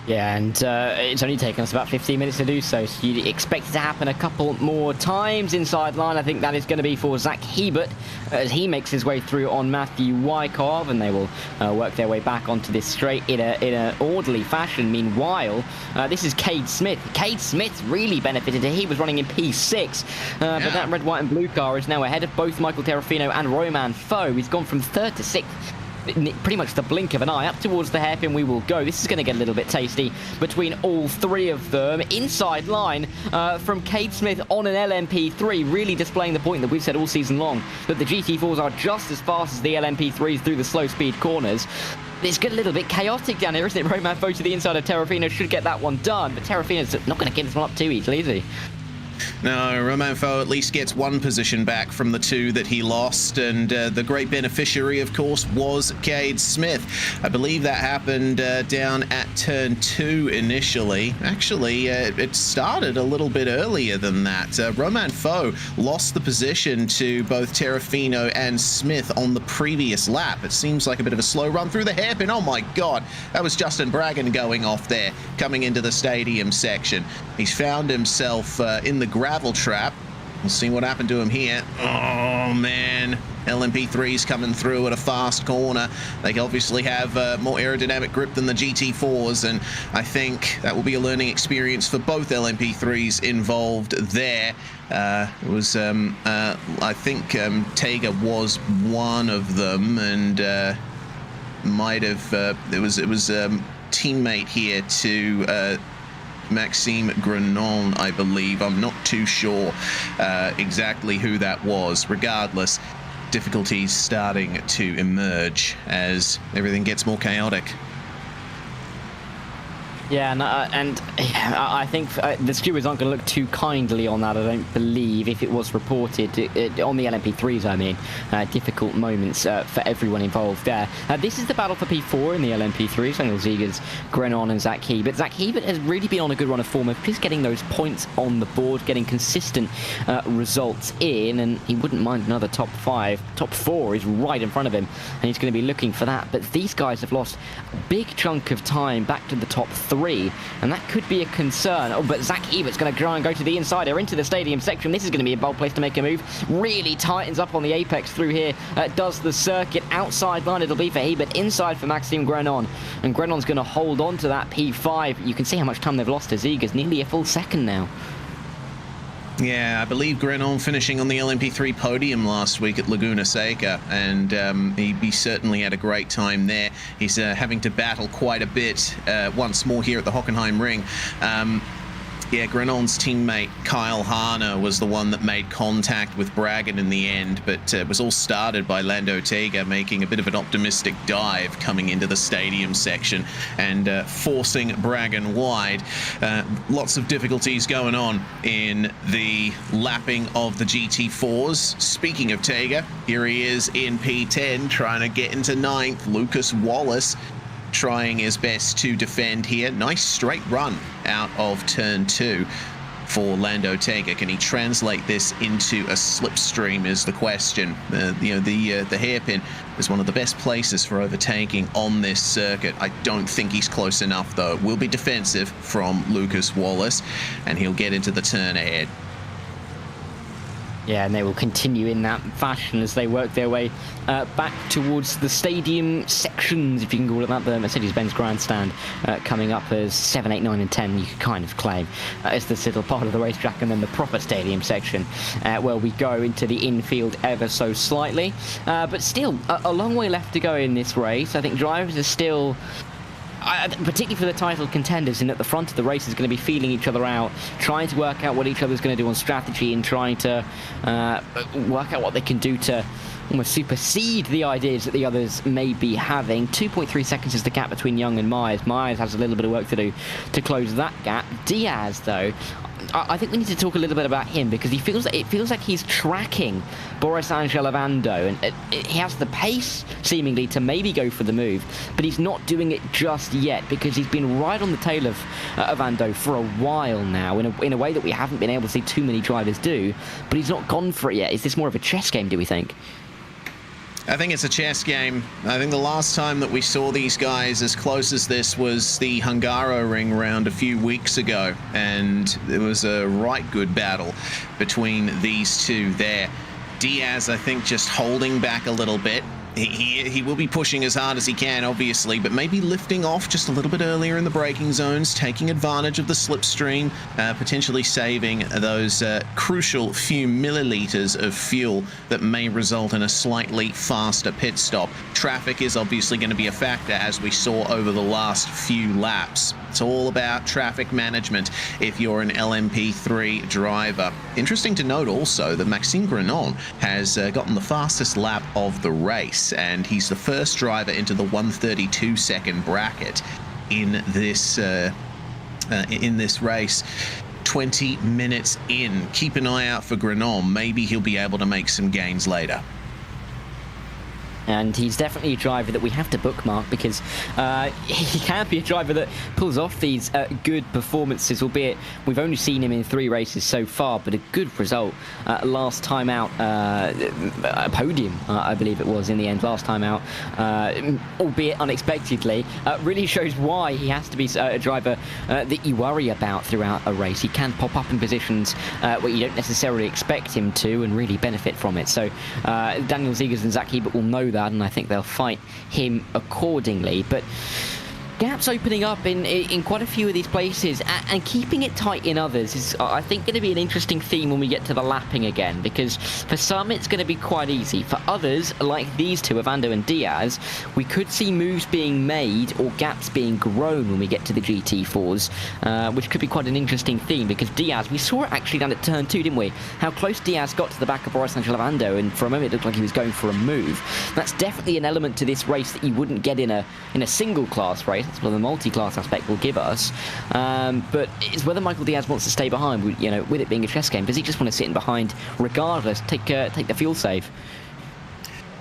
Yeah, and it's only taken us about 15 minutes to do so, so you'd expect it to happen a couple more times inside line. I think that is going to be for Zach Hebert as he makes his way through on Matthew Wyckoff, and they will work their way back onto this straight in an orderly fashion. Meanwhile, this is Cade Smith. Cade Smith really benefited. He was running in P6, but that red, white and blue car is now ahead of both Michael Terrafino and Romain Faux. He's gone from 3rd to 6th. Pretty much the blink of an eye. Up towards the hairpin we will go. This is going to get a little bit tasty between all three of them. Inside line from Cade Smith on an LMP3, really displaying the point that we've said all season long, that the GT4s are just as fast as the LMP3s through the slow speed corners. It's getting a little bit chaotic down here, isn't it? Romain Faux to the inside of Terrafino should get that one done, but Terrafino's not going to give this one up too easily, is he?
No, Romain Faux at least gets one position back from the 2 that he lost, and the great beneficiary, of course, was Cade Smith. I believe that happened down at turn 2 initially. Actually, it started a little bit earlier than that. Romain Faux lost the position to both Terrafino and Smith on the previous lap. It seems like a bit of a slow run through the hairpin. Oh my God, that was Justin Braggon going off there, coming into the stadium section. He's found himself in the gravel trap. We'll see what happened to him here. Oh, man. LMP3's coming through at a fast corner. They obviously have more aerodynamic grip than the GT4s, and I think that will be a learning experience for both LMP3s involved there. It was, I think Tega was one of them, and might have, it was teammate here to Maxime Grenon, I believe. I'm not too sure exactly who that was. Regardless, difficulties starting to emerge as everything gets more chaotic.
Yeah, and I think the stewards aren't going to look too kindly on that, I don't believe, if it was reported on the LMP3s, I mean. Difficult moments for everyone involved there. This is the battle for P4 in the LMP3s, Daniel Ziegers, Grenon and Zach Hebert. Zach Hebert has really been on a good run of form of just getting those points on the board, getting consistent results in, and he wouldn't mind another top 5. Top 4 is right in front of him, and he's going to be looking for that. But these guys have lost a big chunk of time back to the top 3. And that could be a concern. Oh, but Zach Hebert's going to try and go to the inside or into the stadium section. This is going to be a bold place to make a move. Really tightens up on the apex through here. Does the circuit. Outside line it'll be for Hebert. Inside for Maxime Grenon. And Grenon's going to hold on to that P5. You can see how much time they've lost to Ziegers. Nearly a full second now.
Yeah, I believe Grenon finishing on the LMP3 podium last week at Laguna Seca, and he certainly had a great time there. He's having to battle quite a bit once more here at the Hockenheimring. Yeah, Grenon's teammate Kyle Harner was the one that made contact with Bragan in the end, but it was all started by Lando Tega making a bit of an optimistic dive coming into the stadium section and forcing Bragan wide. Lots of difficulties going on in the lapping of the GT4s. Speaking of Tega, here he is in P10 trying to get into 9th. Lucas Wallace trying his best to defend here. Nice straight run out of turn 2 for Lando Tega. Can he translate this into a slipstream is the question. The hairpin is one of the best places for overtaking on this circuit. I don't think he's close enough though. It will be defensive from Lucas Wallace, and he'll get into the turn ahead.
Yeah, and they will continue in that fashion as they work their way back towards the stadium sections, if you can call it that. The Mercedes-Benz Grandstand coming up as 7, 8, 9 and 10, you could kind of claim, as the little part of the racetrack, and then the proper stadium section where we go into the infield ever so slightly. But still, a long way left to go in this race. I think drivers are still... particularly for the title contenders, and at the front of the race is going to be feeling each other out, trying to work out what each other's going to do on strategy, and trying to work out what they can do to almost supersede the ideas that the others may be having. 2.3 seconds is the gap between Young and Myers. Myers has a little bit of work to do to close that gap. Diaz, though, I think we need to talk a little bit about him, because it feels like he's tracking Boris Angel Ando, and he has the pace seemingly to maybe go for the move, but he's not doing it just yet, because he's been right on the tail of Ando for a while now in a way that we haven't been able to see too many drivers do, but he's not gone for it yet. Is this more of a chess game, do we think?
I think it's a chess game. I think the last time that we saw these guys as close as this was the Hockenheimring round a few weeks ago, and it was a right good battle between these two there. Diaz, I think, just holding back a little bit. He will be pushing as hard as he can, obviously, but maybe lifting off just a little bit earlier in the braking zones, taking advantage of the slipstream, potentially saving those crucial few milliliters of fuel that may result in a slightly faster pit stop. Traffic is obviously going to be a factor, as we saw over the last few laps. It's all about traffic management if you're an LMP3 driver. Interesting to note also that Maxime Grenon has gotten the fastest lap of the race, and he's the first driver into the 132-second bracket in this race. 20 minutes in. Keep an eye out for Grenon. Maybe he'll be able to make some gains later.
And he's definitely a driver that we have to bookmark because he can be a driver that pulls off these good performances, albeit we've only seen him in 3 races so far, but a good result last time out, a podium, I believe it was in the end, last time out, albeit unexpectedly, really shows why he has to be a driver that you worry about throughout a race. He can pop up in positions where you don't necessarily expect him to and really benefit from it. So Daniel Ziegers and Zach Hebert will know that, and I think they'll fight him accordingly. But gaps opening up in quite a few of these places and keeping it tight in others is, I think, going to be an interesting theme when we get to the lapping again, because for some it's going to be quite easy. For others, like these two, Ovando and Diaz, we could see moves being made or gaps being grown when we get to the GT4s, which could be quite an interesting theme, because Diaz, we saw it actually down at turn 2, didn't we? How close Diaz got to the back of Boris Angel Ovando, and for a moment it looked like he was going for a move. That's definitely an element to this race that you wouldn't get in a single class race. That's what the multi-class aspect will give us, but it's whether Michael Diaz wants to stay behind, with it being a chess game. Does he just want to sit in behind regardless, take the fuel save?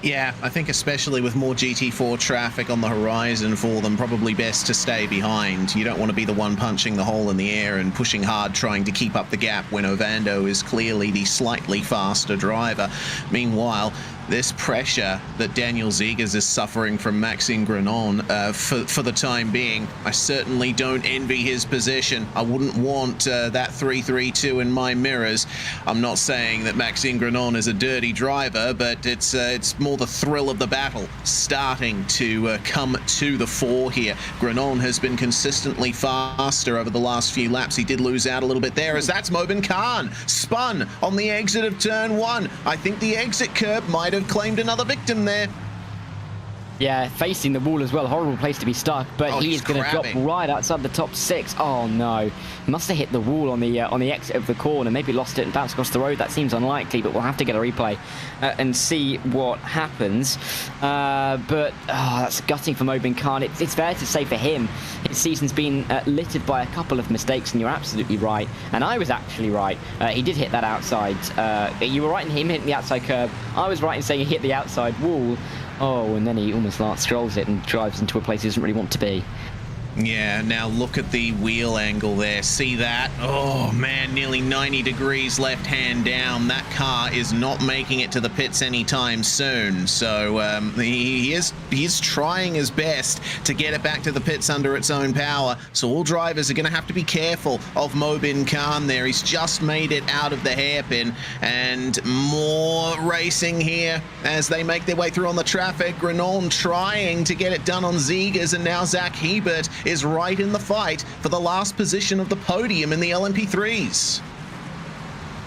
Yeah, I think especially with more GT4 traffic on the horizon for them, probably best to stay behind. You don't want to be the one punching the hole in the air and pushing hard trying to keep up the gap when Ovando is clearly the slightly faster driver. Meanwhile, this pressure that Daniel Ziegers is suffering from Maxime Grenon for the time being, I certainly don't envy his position. I wouldn't want that 3-3-2 in my mirrors. I'm not saying that Maxime Grenon is a dirty driver, but it's more the thrill of the battle starting to come to the fore here. Grenon has been consistently faster over the last few laps. He did lose out a little bit there, as that's Mobin Khan spun on the exit of turn 1. I think the exit curb might have claimed another victim there.
Yeah, facing the wall as well. Horrible place to be stuck, but he is going to drop right outside the top 6. Oh no, must have hit the wall on the exit of the corner. Maybe lost it and bounced across the road. That seems unlikely, but we'll have to get a replay and see what happens. But that's gutting for Mobin Khan. It's fair to say for him, his season's been littered by a couple of mistakes, and you're absolutely right. And I was actually right. He did hit that outside. You were right in him hitting the outside curb. I was right in saying he hit the outside wall. Oh, and then he almost strolls it and drives into a place he doesn't really want to be.
Yeah, now look at the wheel angle there. See that? Oh, man, nearly 90 degrees left hand down. That car is not making it to the pits anytime soon. So he's trying his best to get it back to the pits under its own power. So all drivers are going to have to be careful of Mobin Khan there. He's just made it out of the hairpin. And more racing here as they make their way through on the traffic. Grenon trying to get it done on Ziegers, and now Zach Hebert is right in the fight for the last position of the podium in the LMP3s.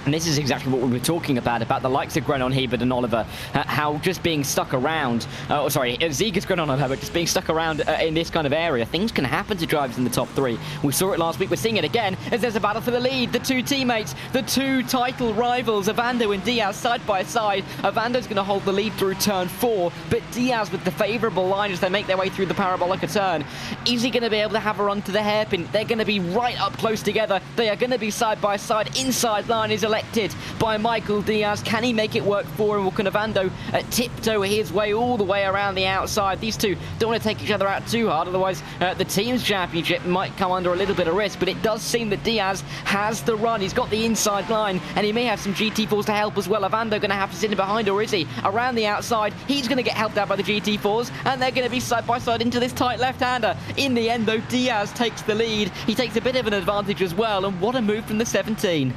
And this is exactly what we were talking about the likes of Grenon, Hebert and Oliver, how just being stuck around, Ziegers, Grenon and Hebert just being stuck around in this kind of area. Things can happen to drivers in the top 3. We saw it last week, we're seeing it again as there's a battle for the lead. The two teammates, the two title rivals, Ovando and Diaz side by side. Ovando's going to hold the lead through turn 4, but Diaz with the favourable line as they make their way through the Parabolica turn. Is he going to be able to have a run to the hairpin? They're going to be right up close together. They are going to be side by side. Inside line is elected by Michael Diaz. Can he make it work for him, or can Ovando tiptoe his way all the way around the outside? These two don't want to take each other out too hard, otherwise the team's championship might come under a little bit of risk, but it does seem that Diaz has the run. He's got the inside line, and he may have some GT4s to help as well. Ovando going to have to sit in behind, or is he? Around the outside, he's going to get helped out by the GT4s, and they're going to be side by side into this tight left-hander. In the end, though, Diaz takes the lead. He takes a bit of an advantage as well, and what a move from the 17.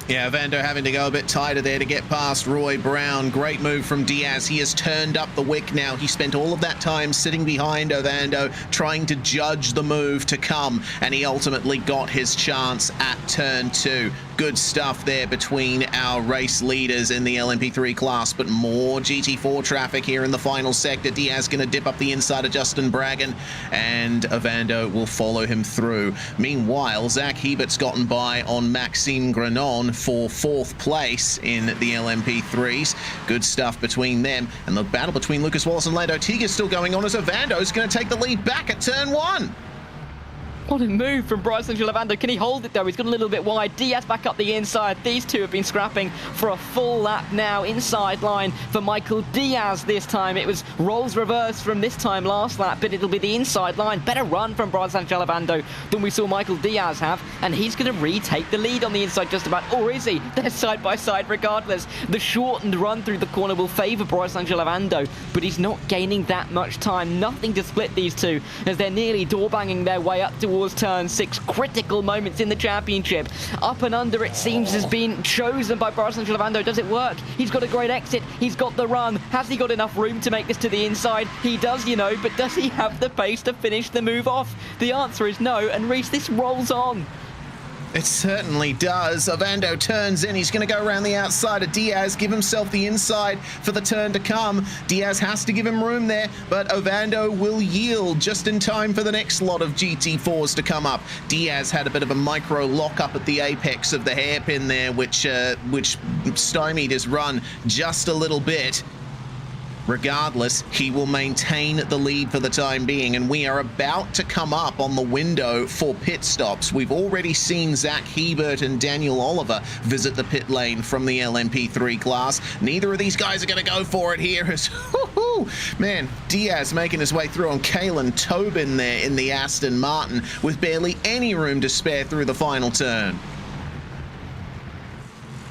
Yeah, Ovando having to go a bit tighter there to get past Roy Brown. Great move from Diaz. He has turned up the wick now. He spent all of that time sitting behind Ovando, trying to judge the move to come, and he ultimately got his chance at turn 2. Good stuff there between our race leaders in the LMP3 class, but more GT4 traffic here in the final sector. Diaz going to dip up the inside of Justin Bragan, and Ovando will follow him through. Meanwhile, Zach Hebert's gotten by on Maxime Grenon for 4th place in the LMP3s. Good stuff between them, and the battle between Lucas Wallace and Lando Teague is still going on as Ovando's going to take the lead back at turn 1.
What a move from Bryson Lavando. Can he hold it, though? He's got a little bit wide. Diaz back up the inside. These two have been scrapping for a full lap now. Inside line for Michael Diaz this time. It was roles reversed from this time last lap, but it'll be the inside line. Better run from Bryson Lavando than we saw Michael Diaz have, and he's going to retake the lead on the inside just about. Or is he? They're side by side regardless. The shortened run through the corner will favour Bryson Lavando, but he's not gaining that much time. Nothing to split these two as they're nearly door banging their way up towards turn 6. Critical moments in the championship. Up and under, it seems, has been chosen by Bryson Lavando. Does it work? He's got a great exit. He's got the run. Has he got enough room to make this to the inside? He does, you know, but does he have the pace to finish the move off? The answer is no, and Reese, this rolls on.
It certainly does. Ovando turns in. He's going to go around the outside of Diaz, give himself the inside for the turn to come. Diaz has to give him room there, but Ovando will yield just in time for the next lot of GT4s to come up. Diaz had a bit of a micro lock up at the apex of the hairpin there, which stymied his run just a little bit. Regardless, he will maintain the lead for the time being, and we are about to come up on the window for pit stops. We've already seen Zach Hebert and Daniel Oliver visit the pit lane from the LMP3 class. Neither of these guys are going to go for it here. As, man, Diaz making his way through on Kalen Tobin there in the Aston Martin with barely any room to spare through the final turn.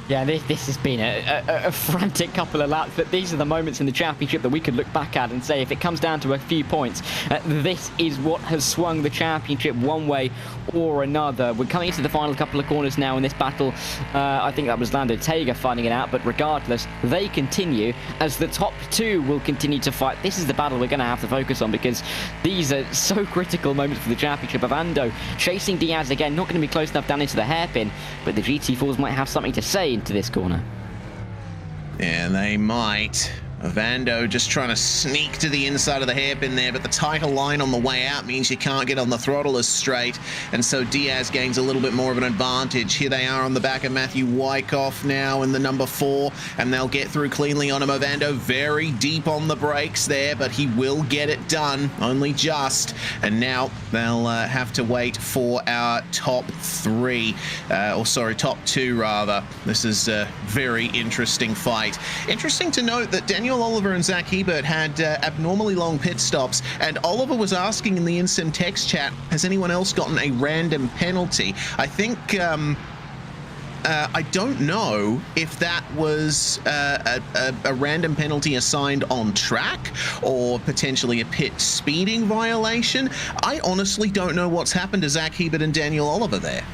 Yeah, this has been a frantic couple of laps, but these are the moments in the championship that we could look back at and say, if it comes down to a few points, this is what has swung the championship one way or another. We're coming into the final couple of corners now in this battle. I think that was Lando Tega fighting it out, but regardless, they continue as the top two will continue to fight. This is the battle we're going to have to focus on because these are so critical moments for the championship. Ovando chasing Diaz again, not going to be close enough down into the hairpin, but the GT4s might have something to say into this corner.
Yeah, they might. Ovando just trying to sneak to the inside of the hairpin there, but the tighter line on the way out means you can't get on the throttle as straight, and so Diaz gains a little bit more of an advantage. Here they are on the back of Matthew Wyckoff now in the number 4, and they'll get through cleanly on him. Ovando very deep on the brakes there, but he will get it done, only just, and now they'll have to wait for our top 3, or sorry, top 2 rather. This is a very interesting fight. Interesting to note that Daniel Oliver and Zach Hebert had abnormally long pit stops, and Oliver was asking in the InSim text chat, has anyone else gotten a random penalty? I think, I don't know if that was a random penalty assigned on track or potentially a pit speeding violation. I honestly don't know what's happened to Zach Hebert and Daniel Oliver there.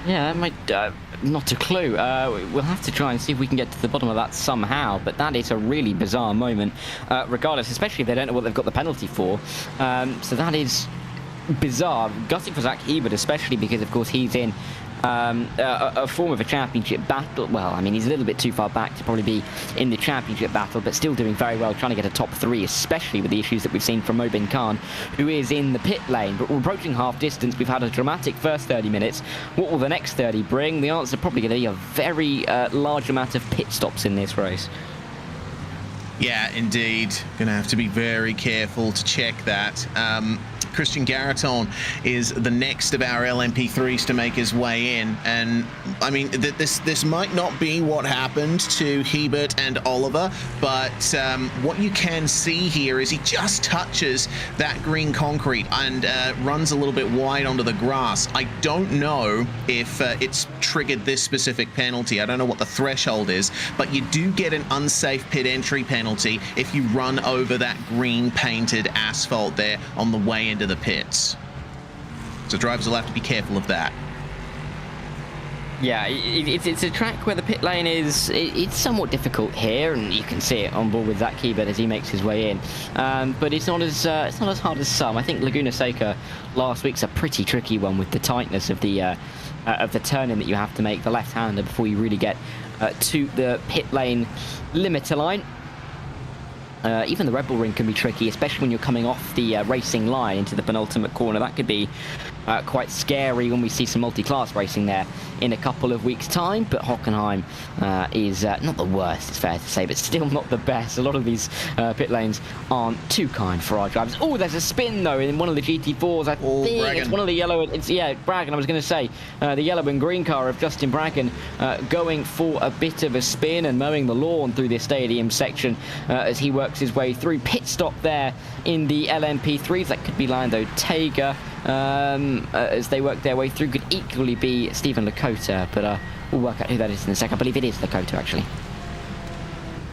Yeah, that might... not a clue. We'll have to try and see if we can get to the bottom of that somehow, but that is a really bizarre moment, regardless, especially if they don't know what they've got the penalty for. So that is bizarre. Gutting for Zach Hebert, especially because, of course, he's in a form of a championship battle. Well, I mean, he's a little bit too far back to probably be in the championship battle, but still doing very well, trying to get a top 3, especially with the issues that we've seen from Mobin Khan, who is in the pit lane. But we're approaching half distance. We've had a dramatic first 30 minutes. What will the next 30 bring? The answer probably going to be a very large amount of pit stops in this race.
Yeah, indeed. Gonna have to be very careful to check that. Christian Garaton is the next of our LMP3s to make his way in, and I mean this might not be what happened to Hebert and Oliver, but what you can see here is he just touches that green concrete and runs a little bit wide onto the grass. I don't know if it's triggered this specific penalty. I don't know what the threshold is, but you do get an unsafe pit entry penalty if you run over that green painted asphalt there on the way into the pits. So drivers will have to be careful of that.
Yeah, it's a track where the pit lane is it's somewhat difficult here, and you can see it on board with Zach Hebert as he makes his way in. But it's not as hard as some. I think Laguna Seca last week's a pretty tricky one with the tightness of the turn-in that you have to make, the left-hander, before you really get to the pit lane limiter line. even the Red Bull Ring can be tricky, especially when you're coming off the racing line into the penultimate corner. That could be quite scary when we see some multi-class racing there in a couple of weeks' time. But Hockenheim is not the worst, it's fair to say, but still not the best. A lot of these pit lanes aren't too kind for our drivers. Oh, there's a spin, though, in one of the GT4s. I think
Bragan.
It's one of the yellow... yeah, Bragan, I was going to say. The yellow and green car of Justin Bragan going for a bit of a spin and mowing the lawn through this stadium section as he works his way through. Pit stop there in the LMP3s. That could be Lando Tega. As they work their way through, could equally be Stephen Lakota, but we'll work out who that is in a second. I believe it is Lakota, actually.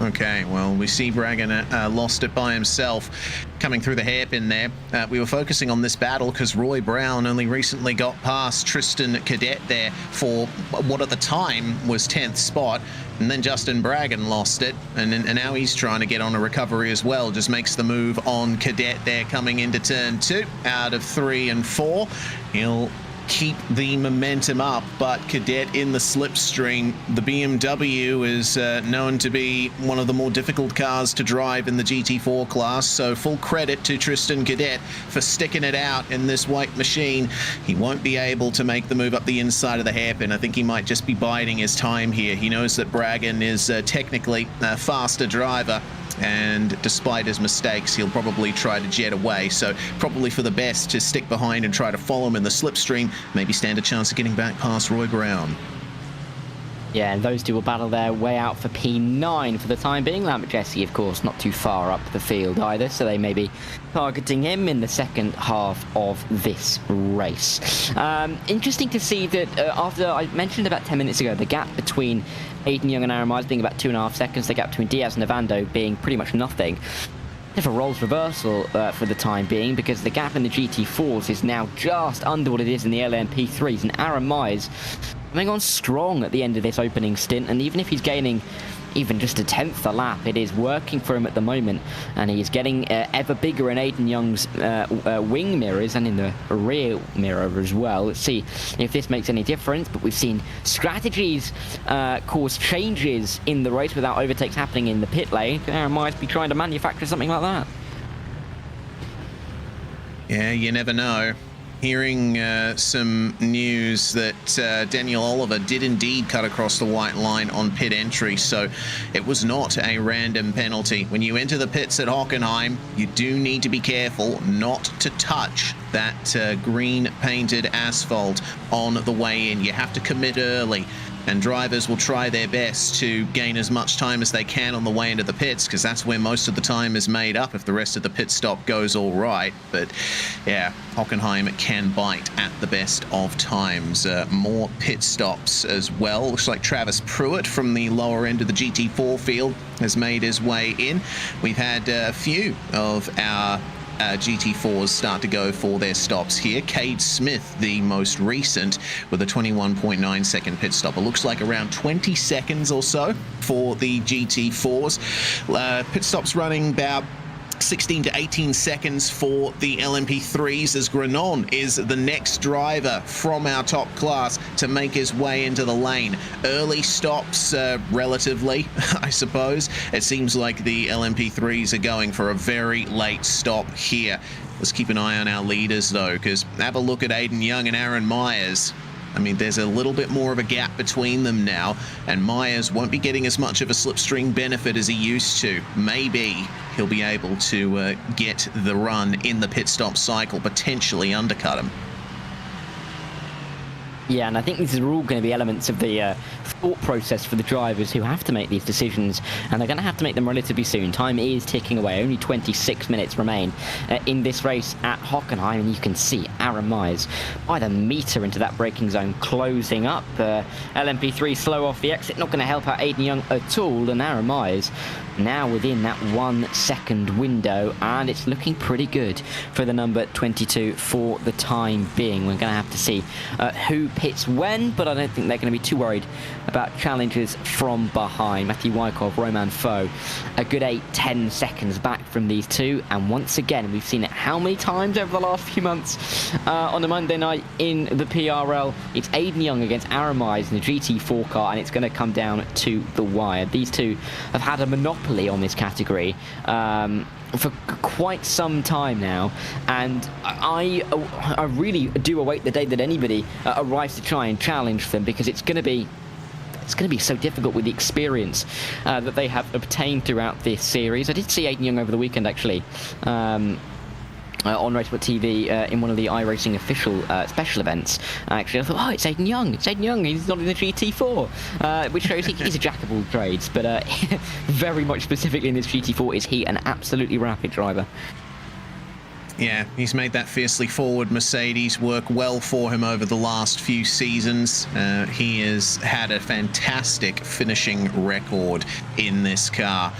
Okay, well, we see Bragan lost it by himself coming through the hairpin there. We were focusing on this battle because Roy Brown only recently got past Tristan Cadet there for what at the time was 10th spot, and then Justin Bragan lost it, and now he's trying to get on a recovery as well. Just makes the move on Cadet there coming into turn 2 out of 3 and 4. He'll keep the momentum up, but Cadet in the slipstream. The BMW is known to be one of the more difficult cars to drive in the GT4 class, so full credit to Tristan Cadet for sticking it out in this white machine. He won't be able to make the move up the inside of the hairpin. I think he might just be biding his time here. He knows that Bragan is technically a faster driver, and despite his mistakes, he'll probably try to jet away. So probably for the best to stick behind and try to follow him in the slipstream, maybe stand a chance of getting back past Roy Brown.
Yeah, and those two will battle their way out for P9 for the time being. Lambert Jesse, of course, not too far up the field either, so they may be targeting him in the second half of this race. Interesting to see that after I mentioned about 10 minutes ago, the gap between Aiden Young and Aaron Myers being about 2.5 seconds, the gap between Diaz and Ovando being pretty much nothing. Bit of a roles reversal for the time being, because the gap in the GT4s is now just under what it is in the LMP3s, and Aaron Myers coming on strong at the end of this opening stint, and even if he's gaining even just a 10th a lap, it is working for him at the moment, and he's getting ever bigger in Aiden Young's wing mirrors and in the rear mirror as well. Let's see if this makes any difference, but we've seen strategies cause changes in the race without overtakes happening in the pit lane. Could Aaron Myers be trying to manufacture something like that?
Yeah, you never know. Hearing some news that Daniel Oliver did indeed cut across the white line on pit entry, so it was not a random penalty. When you enter the pits at Hockenheim, you do need to be careful not to touch that green painted asphalt on the way in. You have to commit early, and drivers will try their best to gain as much time as they can on the way into the pits, because that's where most of the time is made up if the rest of the pit stop goes all right. But yeah, Hockenheim can bite at the best of times. More pit stops as well. Looks like Travis Pruitt from the lower end of the GT4 field has made his way in. We've had a few of our GT4s start to go for their stops here. Cade Smith, the most recent, with a 21.9 second pit stop. It looks like around 20 seconds or so for the GT4s. Pit stops running about 16 to 18 seconds for the LMP3s, as Grenon is the next driver from our top class to make his way into the lane. Early stops, relatively, I suppose. It seems like the LMP3s are going for a very late stop here. Let's keep an eye on our leaders, though, because have a look at Aiden Young and Aaron Myers. I mean, there's a little bit more of a gap between them now, and Myers won't be getting as much of a slipstream benefit as he used to. Maybe he'll be able to get the run in the pit stop cycle, potentially undercut him.
Yeah, and I think these are all going to be elements of the thought process for the drivers who have to make these decisions, and they're going to have to make them relatively soon. Time is ticking away. Only 26 minutes remain in this race at Hockenheim, and you can see Aaron Myers by the meter into that braking zone, closing up. LMP3 slow off the exit, not going to help out Aiden Young at all, and Aaron Myers now within that 1 second window, and it's looking pretty good for the number 22 for the time being. We're going to have to see who pits when, but I don't think they're going to be too worried about challenges from behind. Matthew Wyckoff, Romain Faux, a good 8-10 seconds back from these two, and once again, we've seen it how many times over the last few months on a Monday night in the PRL. It's Aiden Young against Aaron Myers in the GT4 car, and it's going to come down to the wire. These two have had a monopoly on this category for quite some time now, and I really do await the day that anybody arrives to try and challenge them, because it's going to be so difficult with the experience that they have obtained throughout this series. I did see Aiden Young over the weekend, actually, on RaceSpotTV in one of the iRacing official special events. Actually, I thought, oh, it's Aiden Young. It's Aiden Young. He's not in the GT4, which shows he's a jack of all trades. But very much specifically in this GT4, is he an absolutely rapid driver?
Yeah, he's made that fiercely forward Mercedes work well for him over the last few seasons. He has had a fantastic finishing record in this car.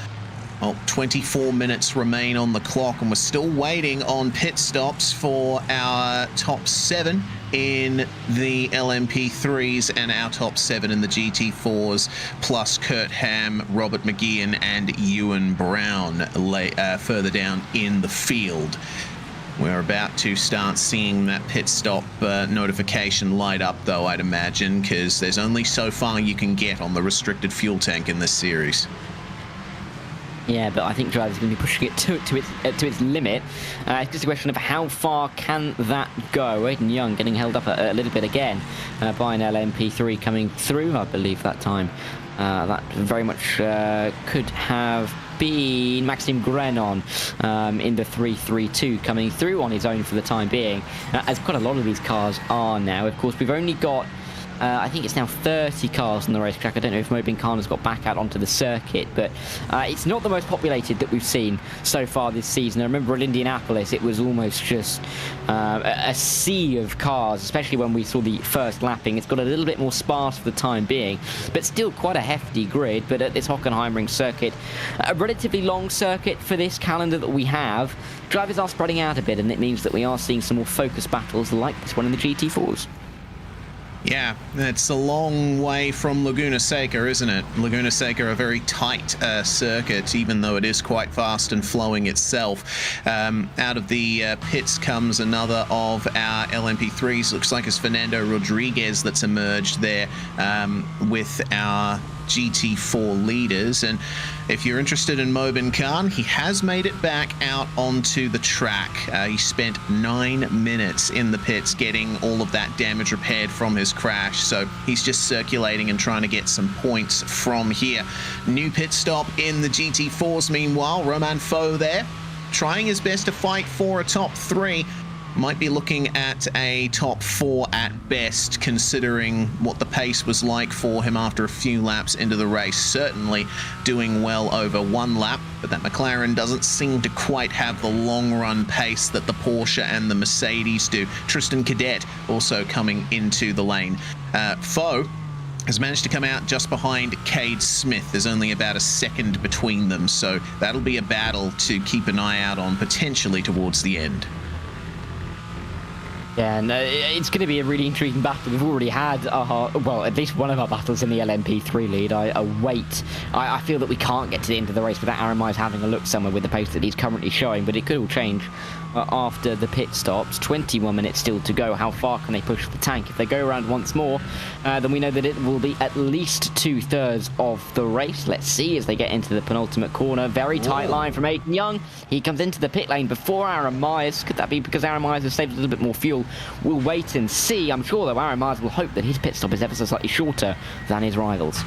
Well, 24 minutes remain on the clock, and we're still waiting on pit stops for our top 7 in the LMP3s and our top 7 in the GT4s, plus Kurt Ham, Robert McGeehan, and Ewan Brown further down in the field. We're about to start seeing that pit stop notification light up, though, I'd imagine, because there's only so far you can get on the restricted fuel tank in this series.
Yeah, but I think drivers are going to be pushing it to its limit. It's just a question of how far can that go. Aiden Young getting held up a little bit again by an LMP3 coming through, I believe, that time. That very much could have been Maxime Grenon in the 332 coming through on his own for the time being, as quite a lot of these cars are now. Of course, we've only got I think it's now 30 cars on the racetrack. I don't know if Mobin Khan has got back out onto the circuit, but it's not the most populated that we've seen so far this season. I remember at Indianapolis, it was almost just a sea of cars, especially when we saw the first lapping. It's got a little bit more sparse for the time being, but still quite a hefty grid. But at this Hockenheimring circuit, a relatively long circuit for this calendar that we have, drivers are spreading out a bit, and it means that we are seeing some more focused battles like this one in the GT4s.
Yeah, it's a long way from Laguna Seca, isn't it? Laguna Seca, a very tight circuit, even though it is quite fast and flowing itself. Out of the pits comes another of our LMP3s. Looks like it's Fernando Rodriguez that's emerged there with our GT4 leaders. And if you're interested in Mobin Khan, he has made it back out onto the track. He spent 9 minutes in the pits getting all of that damage repaired from his crash, so he's just circulating and trying to get some points from here. New pit stop in the GT4s meanwhile. Romain Faux there, trying his best to fight for a top 3. Might be looking at a top 4 at best, considering what the pace was like for him after a few laps into the race. Certainly doing well over 1 lap, but that McLaren doesn't seem to quite have the long-run pace that the Porsche and the Mercedes do. Tristan Cadet also coming into the lane. Faux has managed to come out just behind Cade Smith. There's only about a second between them, so that'll be a battle to keep an eye out on, potentially towards the end.
Yeah, and it's going to be a really intriguing battle. We've already had, well, at least one of our battles in the LMP3 lead. I feel that we can't get to the end of the race without Aaron Myers having a look somewhere with the pace that he's currently showing, but it could all change after the pit stops. 21 minutes still to go. How far can they push the tank? If they go around once more, then we know that it will be at least 2/3 of the race. Let's see as they get into the penultimate corner. Very tight line from Aiden Young. He comes into the pit lane before Aaron Myers. Could that be because Aaron Myers has saved a little bit more fuel? We'll wait and see. I'm sure, though, Aaron Myers will hope that his pit stop is ever so slightly shorter than his rivals.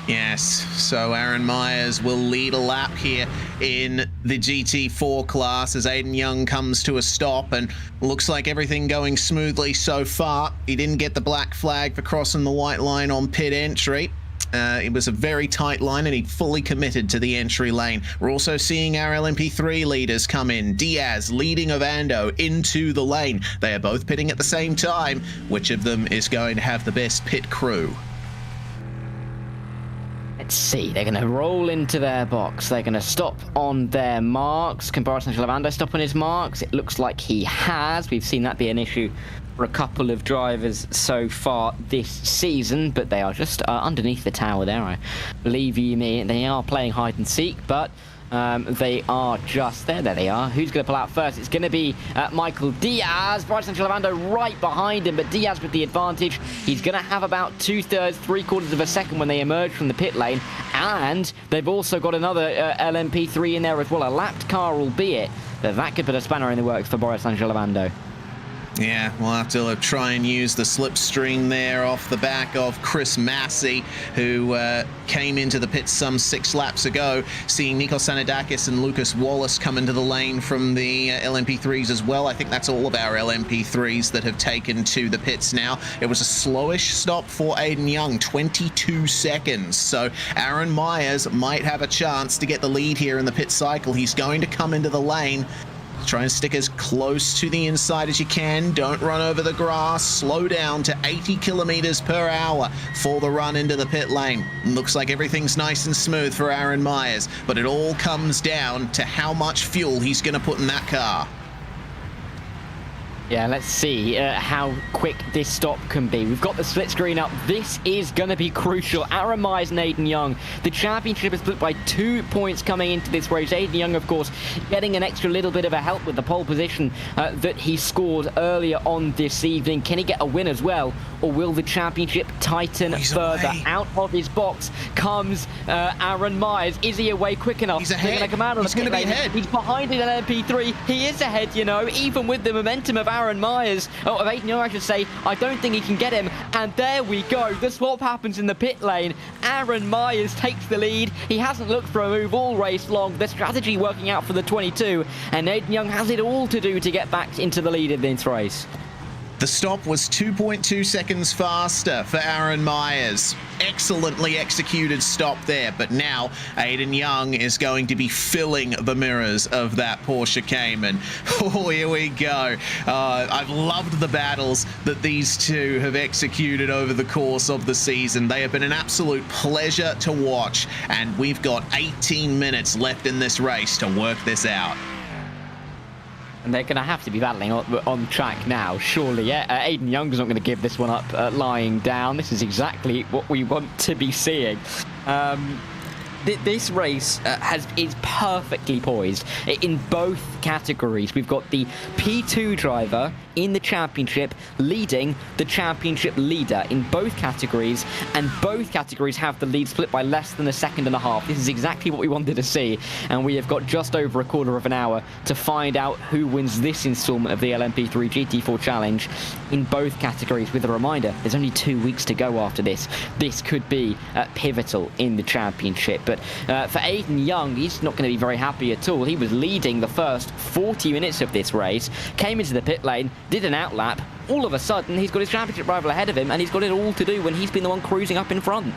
Yes, so Aaron Myers will lead a lap here in the GT4 class as Aiden Young comes to a stop, and looks like everything going smoothly so far. He didn't get the black flag for crossing the white line on pit entry. It was a very tight line, and he fully committed to the entry lane. We're also seeing our LMP3 leaders come in. Diaz leading Ovando into the lane. They are both pitting at the same time. Which of them is going to have the best pit crew?
let's see. They're going to roll into their box. They're going to stop on their marks. Can Boris Saint-Germain stop on his marks? It looks like he has. We've seen that be an issue for a couple of drivers so far this season, but they are just underneath the tower there, I believe you me. They are playing hide and seek, but they are just there. There they are. Who's going to pull out first? It's going to be Michael Diaz. Boris Saint-Germain right behind him, but Diaz with the advantage. He's going to have about 2/3, 3/4 of a second when they emerge from the pit lane, and they've also got another LMP3 in there as well, a lapped car albeit, but that could put a spanner in the works for Boris Saint-Germain.
Yeah, we'll have to try and use the slipstream there off the back of Chris Massey, who came into the pits some 6 laps ago, seeing Nikos Sanidakis and Lucas Wallace come into the lane from the LMP3s as well. I think that's all of our LMP3s that have taken to the pits now. It was a slowish stop for Aiden Young, 22 seconds. So Aaron Myers might have a chance to get the lead here in the pit cycle. He's going to come into the lane. Try and stick as close to the inside as you can. Don't run over the grass. Slow down to 80 kilometers per hour for the run into the pit lane. Looks like everything's nice and smooth for Aaron Myers, but it all comes down to how much fuel he's going to put in that car.
Yeah, let's see how quick this stop can be. We've got the split screen up. This is going to be crucial. Aaron Myers and Aiden Young. The championship is split by 2 points coming into this race. Aiden Young, of course, getting an extra little bit of a help with the pole position that he scored earlier on this evening. Can he get a win as well? Or will the championship tighten further?
Away.
Out of his box comes Aaron Myers. Is he away quick enough?
He's ahead.
He's going to be ahead. He's behind in an LMP3. He is ahead, you know, even with the momentum of Aaron Myers, of Aiden Young, I should say. I don't think he can get him. And there we go. The swap happens in the pit lane. Aaron Myers takes the lead. He hasn't looked for a move all race long. The strategy working out for the 22. And Aiden Young has it all to do to get back into the lead in this race.
The stop was 2.2 seconds faster for Aaron Myers. Excellently executed stop there, but now Aiden Young is going to be filling the mirrors of that Porsche Cayman. Oh, here we go. I've loved the battles that these two have executed over the course of the season. They have been an absolute pleasure to watch, and we've got 18 minutes left in this race to work this out.
And they're going to have to be battling on track now, surely. Yeah, Aiden Young's not going to give this one up lying down. This is exactly what we want to be seeing. This race is perfectly poised in both categories. We've got the P2 driver in the championship leading the championship leader in both categories, and both categories have the lead split by less than a second and a half. This is exactly what we wanted to see, and we have got just over a quarter of an hour to find out who wins this installment of the LMP3 GT4 Challenge in both categories, with a reminder, there's only 2 weeks to go after this. This could be pivotal in the championship, but for Aiden Young, he's not going to be very happy at all. He was leading the first 40 minutes of this race, came into the pit lane, did an outlap. All of a sudden, he's got his championship rival ahead of him, and he's got it all to do when he's been the one cruising up in front.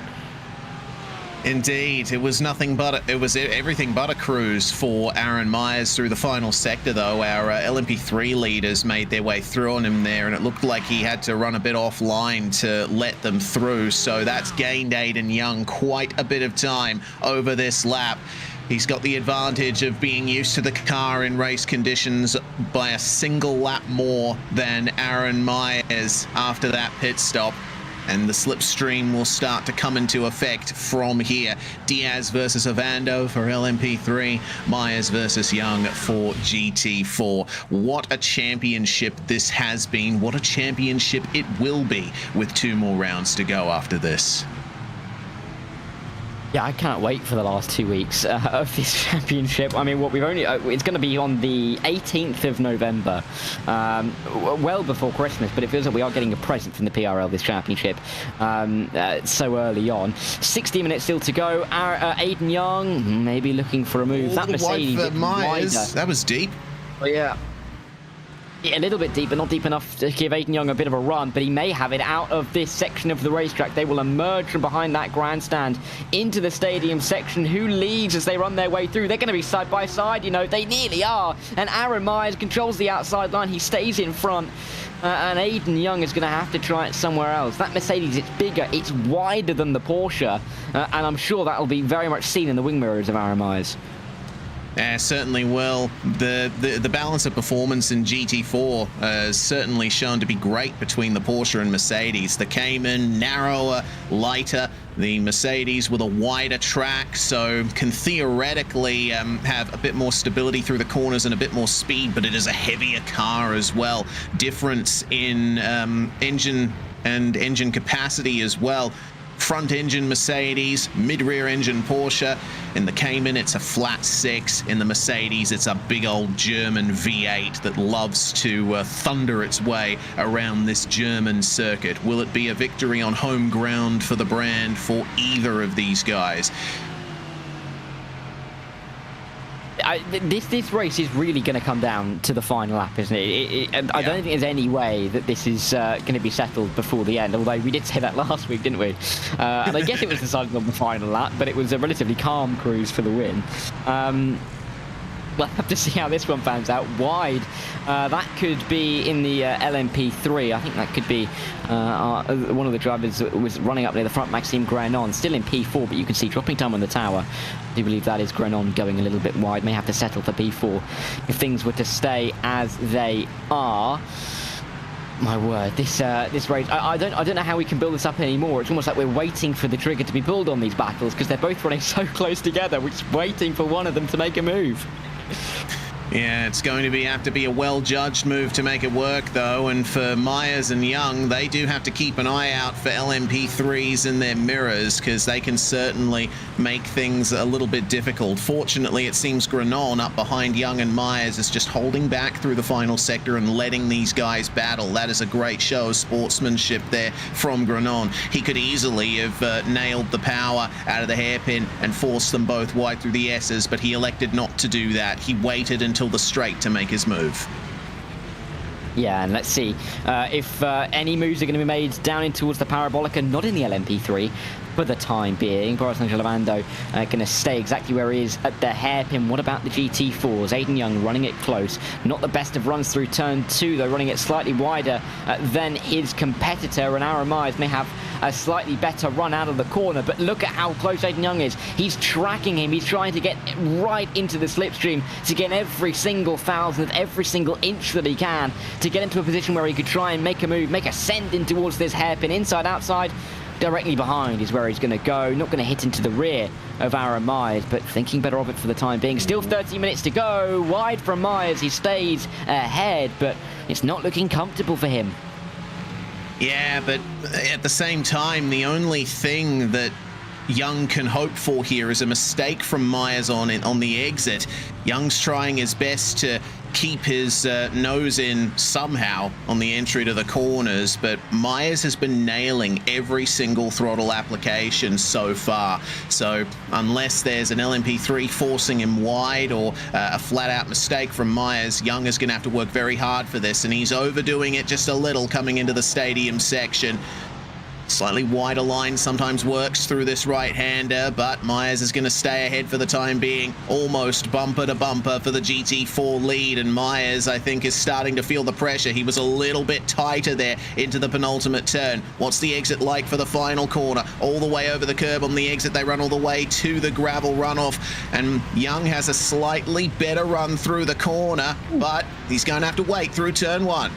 Indeed, it was everything but a cruise for Aaron Myers through the final sector, though. Our LMP3 leaders made their way through on him there, and it looked like he had to run a bit offline to let them through. So that's gained Aiden Young quite a bit of time over this lap. He's got the advantage of being used to the car in race conditions by a single lap more than Aaron Myers after that pit stop. And the slipstream will start to come into effect from here. Diaz versus Ovando for LMP3, Myers versus Young for GT4. What a championship this has been. What a championship it will be with 2 more rounds to go after this.
Yeah, I can't wait for the last 2 weeks of this championship. I mean, what we've only... it's going to be on the 18th of November, well before Christmas, but it feels like we are getting a present from the PRL this championship so early on. 60 minutes still to go. Aiden Young maybe looking for a move. That Mercedes is wider.
That was deep.
Oh, yeah. A little bit deep, but not deep enough to give Aiden Young a bit of a run, but he may have it out of this section of the racetrack. They will emerge from behind that grandstand into the stadium section. Who leads as they run their way through? They're going to be side by side, you know, they nearly are. And Aaron Myers controls the outside line. He stays in front. And Aiden Young is going to have to try it somewhere else. That Mercedes, it's bigger, it's wider than the Porsche, and I'm sure that will be very much seen in the wing mirrors of Aaron Myers.
Yeah, certainly will. The balance of performance in GT4 has certainly shown to be great between the Porsche and Mercedes. The Cayman, narrower, lighter. The Mercedes with a wider track, so can theoretically have a bit more stability through the corners and a bit more speed, but it is a heavier car as well. Difference in engine and engine capacity as well. Front engine Mercedes, mid-rear engine Porsche. In the Cayman, it's a flat 6. In the Mercedes, it's a big old German V8 that loves to thunder its way around this German circuit. Will it be a victory on home ground for the brand for either of these guys?
This race is really going to come down to the final lap, isn't it? I don't think there's any way that this is going to be settled before the end, although we did say that last week, didn't we? And I guess it was decided on the final lap, but it was a relatively calm cruise for the win. We'll have to see how this one pans out. Wide, that could be in the LMP3. I think that could be one of the drivers was running up near the front, Maxime Grenon, still in P4, but you can see dropping time on the tower. I do believe that is Grenon going a little bit wide. May have to settle for P4 if things were to stay as they are. My word, this race, I don't know how we can build this up anymore. It's almost like we're waiting for the trigger to be pulled on these battles because they're both running so close together. We're just waiting for one of them to make a move.
Yeah, it's going to have to be a well-judged move to make it work, though, and for Myers and Young, they do have to keep an eye out for LMP3s in their mirrors, because they can certainly make things a little bit difficult. Fortunately, it seems Grenon up behind Young and Myers is just holding back through the final sector and letting these guys battle. That is a great show of sportsmanship there from Grenon. He could easily have nailed the power out of the hairpin and forced them both wide through the S's, but he elected not to do that. He waited until the straight to make his move.
Yeah, and let's see if any moves are going to be made down in towards the Parabolica, not in the LMP3 for the time being. Boris Lavando going to stay exactly where he is at the hairpin. What about the GT4s? Aiden Young running it close. Not the best of runs through turn 2, though, running it slightly wider than his competitor. And Aaron Myers may have a slightly better run out of the corner, but look at how close Aiden Young is. He's tracking him. He's trying to get right into the slipstream to get every single thousandth, every single inch that he can to get into a position where he could try and make a move, make a send in towards this hairpin. Inside, outside, directly behind is where he's going to go. Not going to hit into the rear of Aaron Myers, but thinking better of it for the time being. Still 30 minutes to go. Wide from Myers. He stays ahead, but it's not looking comfortable for him.
Yeah, but at the same time, the only thing that Young can hope for here is a mistake from Myers on the exit. Young's trying his best to keep his nose in somehow on the entry to the corners, but Myers has been nailing every single throttle application so far. So unless there's an LMP3 forcing him wide or a flat-out mistake from Myers, Young is going to have to work very hard for this, and he's overdoing it just a little coming into the stadium section. Slightly wider line sometimes works through this right-hander, but Myers is going to stay ahead for the time being, almost bumper to bumper for the GT4 lead, and Myers, I think, is starting to feel the pressure. He was a little bit tighter there into the penultimate turn. What's the exit like for the final corner? All the way over the curb on the exit, they run all the way to the gravel runoff, and Young has a slightly better run through the corner, but he's going to have to wait through turn 1.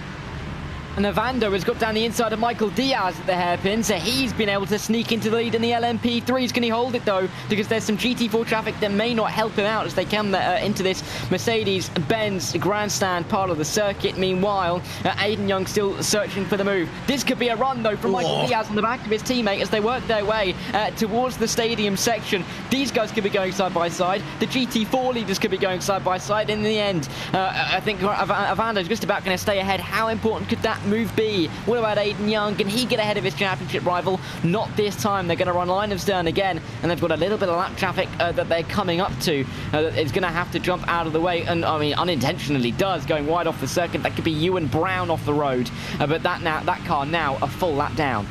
And Ovando has got down the inside of Michael Diaz at the hairpin, so he's been able to sneak into the lead in the LMP3s. Can he hold it, though? Because there's some GT4 traffic that may not help him out as they come into this Mercedes-Benz grandstand part of the circuit. Meanwhile, Aiden Young still searching for the move. This could be a run, though, from Michael Diaz on the back of his teammate as they work their way towards the stadium section. These guys could be going side by side. The GT4 leaders could be going side by side. In the end, I think Avando's just about going to stay ahead. How important could that Move B. What about Aiden Young? Can he get ahead of his championship rival? Not this time. They're going to run line of stern again, and they've got a little bit of lap traffic that they're coming up to. It's going to have to jump out of the way, and I mean, unintentionally does, going wide off the circuit. That could be Ewan Brown off the road, but that car now a full lap down.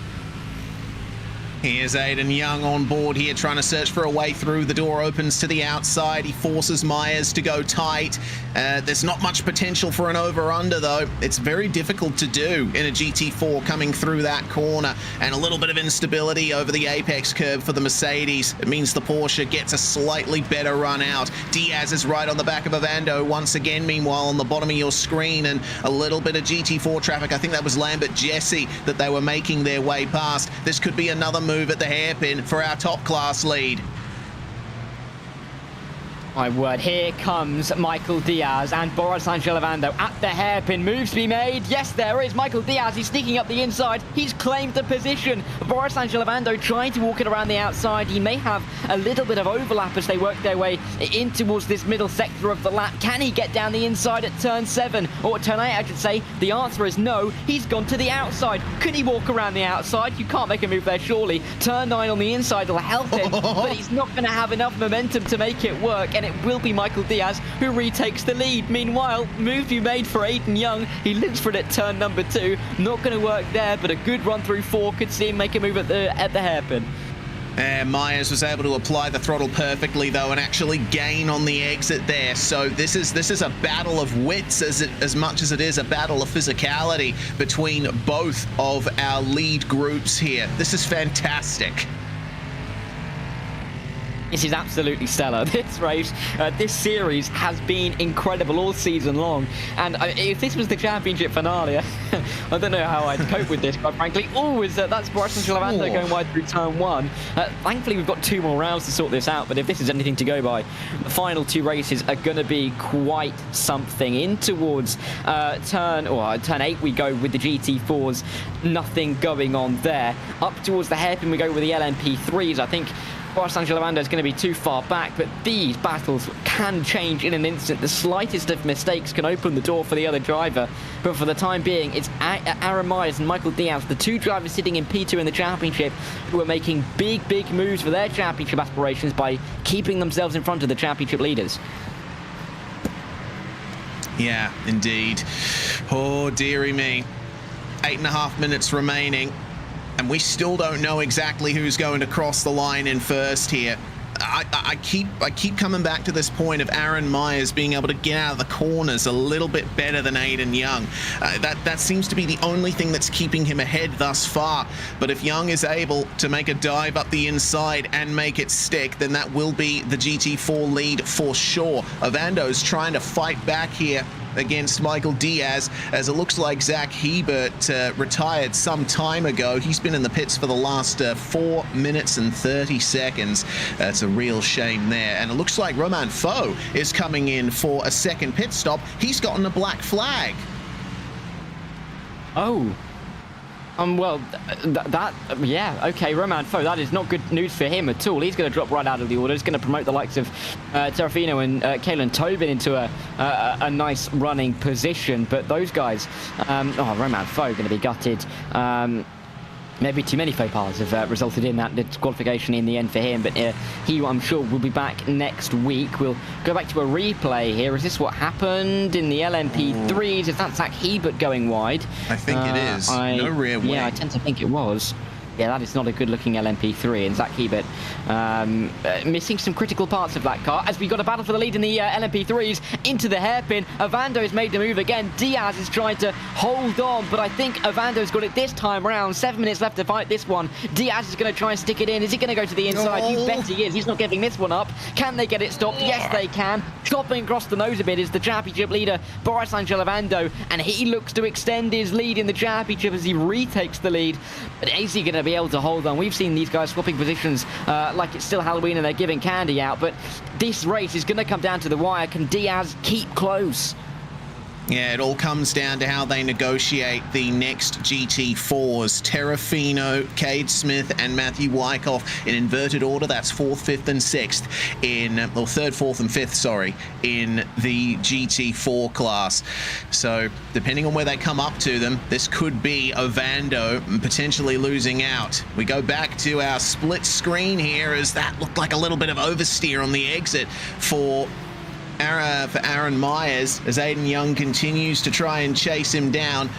Here's Aiden Young on board here, trying to search for a way through. The door opens to the outside. He forces Myers to go tight. There's not much potential for an over-under, though. It's very difficult to do in a GT4 coming through that corner. And a little bit of instability over the apex curve for the Mercedes. It means the Porsche gets a slightly better run out. Diaz is right on the back of Ovando once again, meanwhile, on the bottom of your screen. And a little bit of GT4 traffic. I think that was Lambert Jesse that they were making their way past. This could be another move at the hairpin for our top class lead.
My word, here comes Michael Diaz and Boris Angelovando at the hairpin. Moves to be made. Yes, there is Michael Diaz. He's sneaking up the inside. He's claimed the position. Boris Angelovando trying to walk it around the outside. He may have a little bit of overlap as they work their way in towards this middle sector of the lap. Can he get down the inside at turn 7? Or turn 8, I should say. The answer is no. He's gone to the outside. Could he walk around the outside? You can't make a move there, surely. Turn 9 on the inside will help him, but he's not going to have enough momentum to make it work. And it will be Michael Diaz who retakes the lead. Meanwhile, move you made for Aiden Young. He lives for it at turn number 2. Not going to work there, but a good run through 4 could see him make a move at the hairpin.
Myers was able to apply the throttle perfectly, though, and actually gain on the exit there. So this is a battle of wits as much as it is a battle of physicality between both of our lead groups here. This is fantastic.
This is absolutely stellar. This race, this series has been incredible all season long. And if this was the championship finale, I don't know how I'd cope with this, quite frankly. That's Boris Angelovando going wide through turn 1. Thankfully, we've got 2 more rounds to sort this out, but if this is anything to go by, the final 2 races are going to be quite something. In towards turn 8, we go with the GT4s. Nothing going on there. Up towards the hairpin, we go with the LMP3s. I think Boris Angelovando is going to be too far back, but these battles can change in an instant. The slightest of mistakes can open the door for the other driver. But for the time being, it's Aaron Myers and Michael Diaz, the 2 drivers sitting in P2 in the championship, who are making big moves for their championship aspirations by keeping themselves in front of the championship leaders.
Yeah, indeed. Oh, dearie me. 8.5 minutes remaining. And we still don't know exactly who's going to cross the line in first here. I keep coming back to this point of Aaron Myers being able to get out of the corners a little bit better than Aiden Young. That seems to be the only thing that's keeping him ahead thus far. But if Young is able to make a dive up the inside and make it stick, then that will be the GT4 lead for sure. Avando's trying to fight back here against Michael Diaz, as it looks like Zach Hebert retired some time ago. He's been in the pits for the last 4 minutes and 30 seconds. It's a real shame there. And it looks like Romain Faux is coming in for a second pit stop. He's gotten a black flag.
Oh. Well, yeah, okay, Romain Faux, that is not good news for him at all. He's going to drop right out of the order. He's going to promote the likes of Terrafino and Kalen Tobin into a nice running position. But those guys, Romain Faux going to be gutted. Maybe too many faux pas have resulted in that disqualification in the end for him, but he, I'm sure, will be back next week. We'll go back to a replay here. Is this what happened in the LMP3s? Is that Zach Hebert going wide?
I think it is. No rear wing.
Yeah, I tend to think it was. Yeah, that is not a good-looking LMP3, and Zach Hebert missing some critical parts of that car as we got a battle for the lead in the LMP3s into the hairpin. Avando's made the move again. Diaz is trying to hold on, but I think Avando's got it this time around. 7 minutes left to fight this one. Diaz is going to try and stick it in. Is he going to go to the inside? Oh. You bet he is. He's not giving this one up. Can they get it stopped? Yes, they can. Chopping across the nose a bit is the championship leader, Boris Angelovando, and he looks to extend his lead in the championship as he retakes the lead. But is he going to be able to hold on? We've seen these guys swapping positions like it's still Halloween and they're giving candy out, but this race is going to come down to the wire. Can Diaz keep close?
Yeah, it all comes down to how they negotiate the next GT4s. Terrafino, Cade Smith, and Matthew Wyckoff in inverted order. That's 4th, 5th, and 6th in, or 3rd, 4th, and 5th, sorry, in the GT4 class. So, depending on where they come up to them, this could be Ovando potentially losing out. We go back to our split screen here as that looked like a little bit of oversteer on the exit for Aaron Myers as Aiden Young continues to try and chase him down.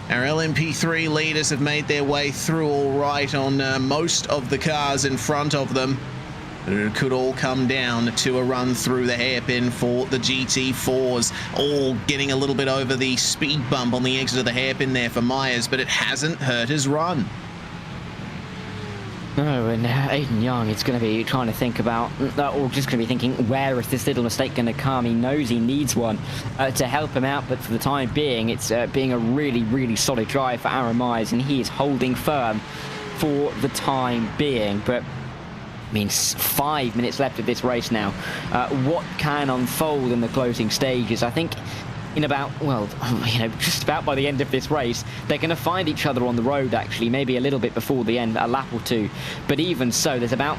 Our LMP3 leaders have made their way through all right on most of the cars in front of them. But it could all come down to a run through the hairpin for the GT4s, all getting a little bit over the speed bump on the exit of the hairpin there for Myers, but it hasn't hurt his run.
No, and Aiden Young is going to be trying to think about, or just going to be thinking, where is this little mistake going to come? He knows he needs one to help him out, but for the time being, it's being a really, really solid drive for Aaron Myers, and he is holding firm for the time being. But I mean, 5 minutes left of this race now. What can unfold in the closing stages? I think in about, well, you know, just about by the end of this race, they're going to find each other on the road, actually, maybe a little bit before the end, a lap or two. But even so, there's about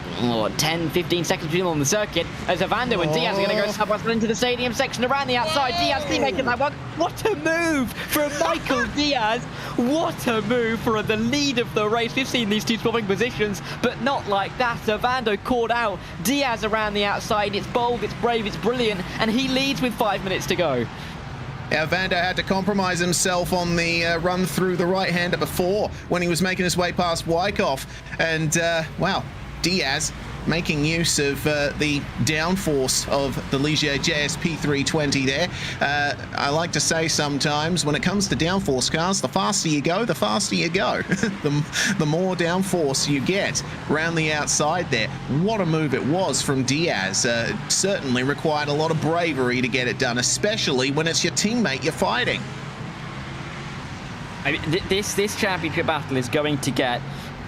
10, 15 seconds between them on the circuit as Ovando and Diaz are going to go side-by-side into the stadium section around the outside. Diaz making that one. What a move from Michael Diaz. What a move for the lead of the race. We've seen these two swapping positions, but not like that. Ovando caught out Diaz around the outside. It's bold, it's brave, it's brilliant, and he leads with 5 minutes to go.
Yeah, Vando had to compromise himself on the run through the right-hander before when he was making his way past Wyckoff. And, wow, Diaz making use of the downforce of the Ligier JSP 320 there. I like to say sometimes when it comes to downforce cars, the faster you go, the faster you go. the more downforce you get around the outside there. What a move it was from Diaz. Certainly required a lot of bravery to get it done, especially when it's your teammate you're fighting.
I mean, this championship battle is going to get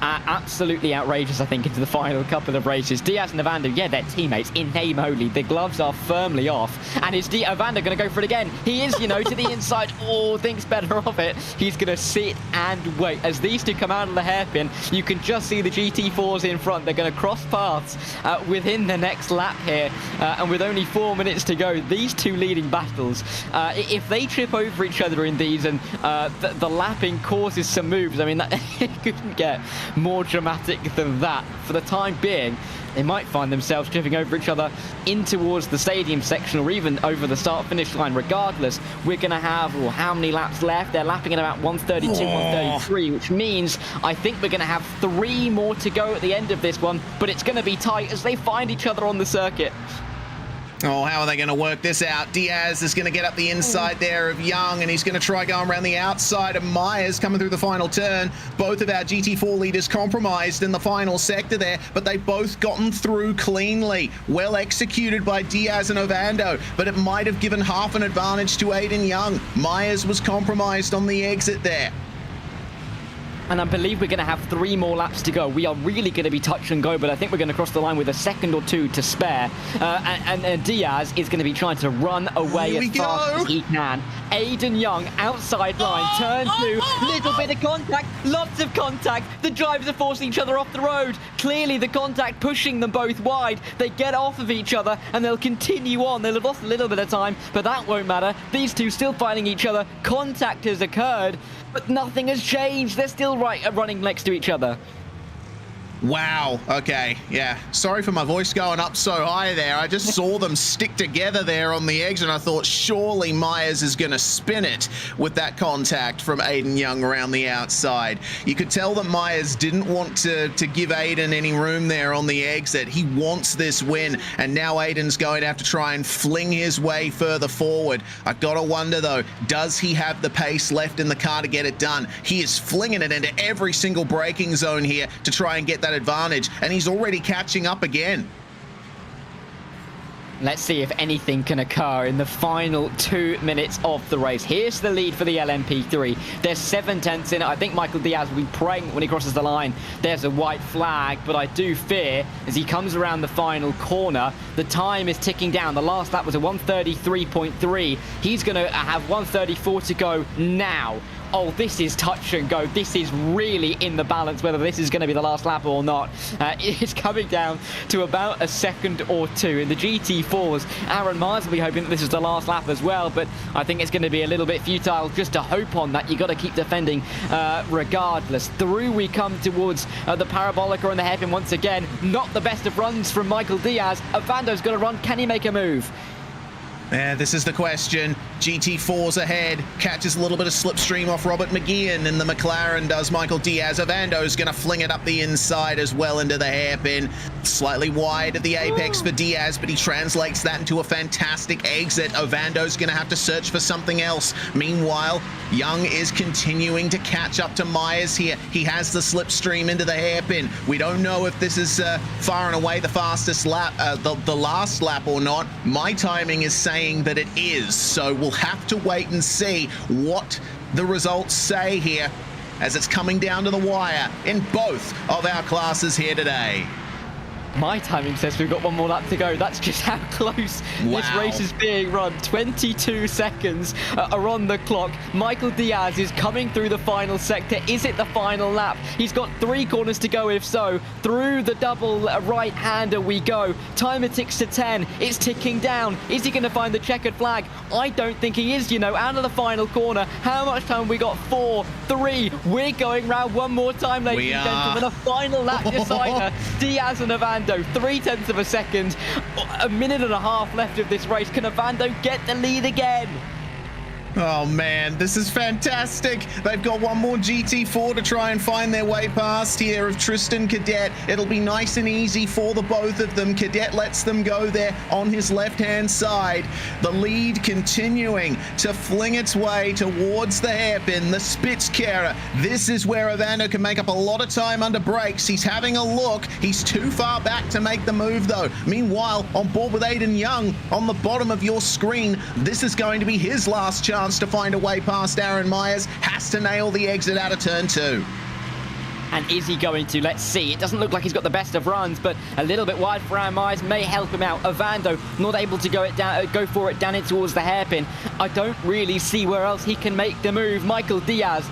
absolutely outrageous, I think, into the final couple of races. Diaz and Ovando, yeah, they're teammates in name only. The gloves are firmly off. And is Ovando going to go for it again? He is, you know, to the inside. Oh, thinks better of it. He's going to sit and wait. As these two come out of the hairpin, you can just see the GT4s in front. They're going to cross paths within the next lap here. And with only 4 minutes to go, these two leading battles, if they trip over each other in these and the lapping causes some moves, I mean, it couldn't get more dramatic than that. For the time being, they might find themselves tripping over each other in towards the stadium section or even over the start-finish line. Regardless, we're going to have, well, how many laps left? They're lapping at about 132, 133, which means I think we're going to have 3 more to go at the end of this one, but it's going to be tight as they find each other on the circuit.
Oh, how are they going to work this out? Diaz is going to get up the inside there of Young, and he's going to try going around the outside of Myers coming through the final turn. Both of our GT4 leaders compromised in the final sector there, but they've both gotten through cleanly. Well executed by Diaz and Ovando, but it might have given half an advantage to Aiden Young. Myers was compromised on the exit there.
And I believe we're going to have 3 more laps to go. We are really going to be touch and go, but I think we're going to cross the line with a second or 2 to spare. And Diaz is going to be trying to run away as fast as he can. Aiden Young, outside line, turn 2, little bit of contact, lots of contact. The drivers are forcing each other off the road. Clearly the contact pushing them both wide. They get off of each other and they'll continue on. They'll have lost a little bit of time, but that won't matter. These two still fighting each other. Contact has occurred, but nothing has changed. They're still running next to each other.
Wow. Okay. Yeah. Sorry for my voice going up so high there. I just saw them stick together there on the edge, and I thought surely Myers is going to spin it with that contact from Aiden Young around the outside. You could tell that Myers didn't want to give Aiden any room there on the exit. He wants this win, and now Aiden's going to have to try and fling his way further forward. I've got to wonder, though, does he have the pace left in the car to get it done? He is flinging it into every single braking zone here to try and get that advantage, and he's already catching up again.
Let's see if anything can occur in the final 2 minutes of the race. Here's the lead for the LMP3. There's 7 tenths in it. I think Michael Diaz will be praying when he crosses the line. There's a white flag, but I do fear as he comes around the final corner, the time is ticking down. The last lap was a 1:33.3. He's going to have 1:34 to go now. Oh, this is touch and go. This is really in the balance, whether this is going to be the last lap or not. It's coming down to about a second or two. In the GT4s, Aaron Myers will be hoping that this is the last lap as well, but I think it's going to be a little bit futile just to hope on that. You've got to keep defending regardless. Through we come towards the parabolica and the hairpin once again. Not the best of runs from Michael Diaz. Avando's got to run. Can he make a move?
Yeah, this is the question. GT4's ahead, catches a little bit of slipstream off Robert McGeehan, and the McLaren does Michael Diaz. Avando's going to fling it up the inside as well into the hairpin. Slightly wide at the apex for Diaz, but he translates that into a fantastic exit. Avando's going to have to search for something else. Meanwhile, Young is continuing to catch up to Myers here. He has the slipstream into the hairpin. We don't know if this is far and away the fastest lap, the last lap or not. My timing is saying that it is, so we'll have to wait and see what the results say here as it's coming down to the wire in both of our classes here today.
My timing says we've got one more lap to go. That's just how close this race is being run. 22 seconds are on the clock. Michael Diaz is coming through the final sector. Is it the final lap? He's got 3 corners to go. If so, through the double right-hander we go. Timer ticks to 10. It's ticking down. Is he going to find the checkered flag? I don't think he is, you know. Out of the final corner. How much time have we got? 4, 3. We're going round one more time, ladies and gentlemen. A final lap decider. Diaz and Avando. 0.3 of a second, a minute and a half left of this race. Can Avando get the lead again?
Oh man, this is fantastic. They've got one more GT4 to try and find their way past here of Tristan Cadet. It'll be nice and easy for the both of them. Cadet lets them go there on his left-hand side. The lead continuing to fling its way towards the hairpin, the Spitzkehrer. This is where Avando can make up a lot of time under brakes. He's having a look. He's too far back to make the move though. Meanwhile, on board with Aiden Young on the bottom of your screen, this is going to be his last chance to find a way past Aaron Myers. Has to nail the exit out of turn 2.
And is he going to? Let's see. It doesn't look like he's got the best of runs, but a little bit wide for Aaron Myers may help him out. Avando not able to go for it down in towards the hairpin. I don't really see where else he can make the move. Michael Diaz,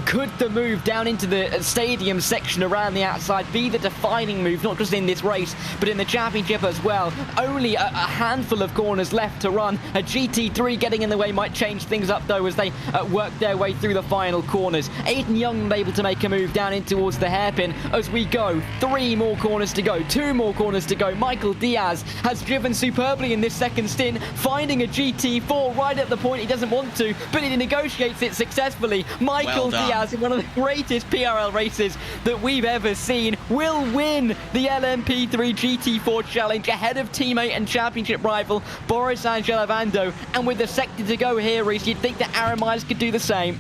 could the move down into the stadium section around the outside be the defining move, not just in this race, but in the championship as well? Only a handful of corners left to run. A GT3 getting in the way might change things up, though, as they work their way through the final corners. Aiden Young able to make a move down in towards the hairpin as we go. 3 more corners to go, 2 more corners to go. Michael Diaz has driven superbly in this second stint, finding a GT4 right at the point he doesn't want to, but he negotiates it successfully. Michael Diaz, in one of the greatest PRL races that we've ever seen, will win the LMP3 GT4 Challenge ahead of teammate and championship rival Boris Angel Avando. And with the sector to go here, Reese, you'd think that Aaron Myers could do the same.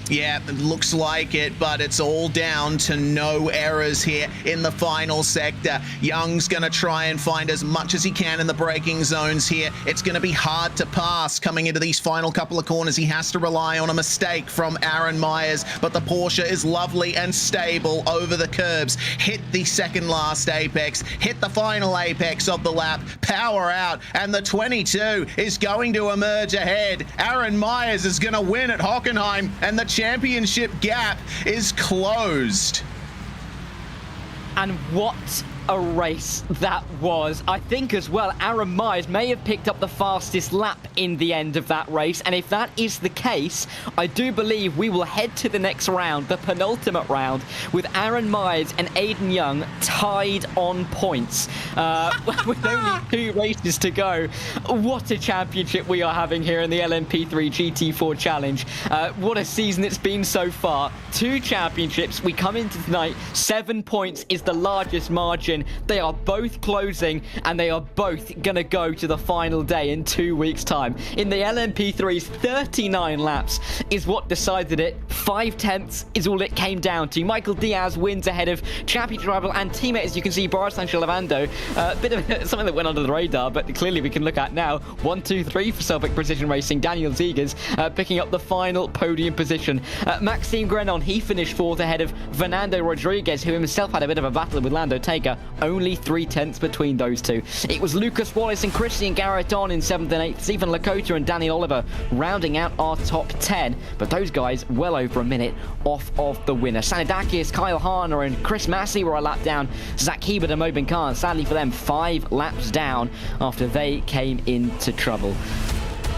Yeah, it looks like it, but it's all down to no errors here in the final sector. Young's going to try and find as much as he can in the braking zones here. It's going to be hard to pass coming into these final couple of corners. He has to rely on a mistake from Aaron Myers, but the Porsche is lovely and stable over the curbs. Hit the second last apex, hit the final apex of the lap, power out, and the 22 is going to emerge ahead. Aaron Myers is going to win at Hockenheim, and the championship gap is closed.
And what a race that was. I think as well, Aaron Myers may have picked up the fastest lap in the end of that race, and if that is the case, I do believe we will head to the next round, the penultimate round, with Aaron Myers and Aiden Young tied on points with only 2 races to go. What a championship we are having here in the LMP3 GT4 Challenge. What a season it's been so far. 2 championships. We come into tonight, 7 points is the largest margin. position. They are both closing, and they are both going to go to the final day in 2 weeks' time. In the LMP3's 39 laps is what decided it. 5/10 is all it came down to. Michael Diaz wins ahead of championship rival and teammate, as you can see, Boris Lavando. A bit of something that went under the radar, but clearly we can look at now. 1, 2, 3 for Celtic Precision Racing. Daniel Zegers picking up the final podium position. Maxime Grenon, he finished 4th ahead of Fernando Rodriguez, who himself had a bit of a battle with Lando Taker. Only 3/10 between those two. It was Lucas Wallace and Christian Garrett-On in 7th and 8th. Stephen Lakota and Daniel Oliver rounding out our top 10, but those guys well over a minute off of the winner. Sanidakis, Kyle Harner and Chris Massey were a lap down. Zach Hebert and Mobin Khan, sadly for them, 5 laps down after they came into trouble.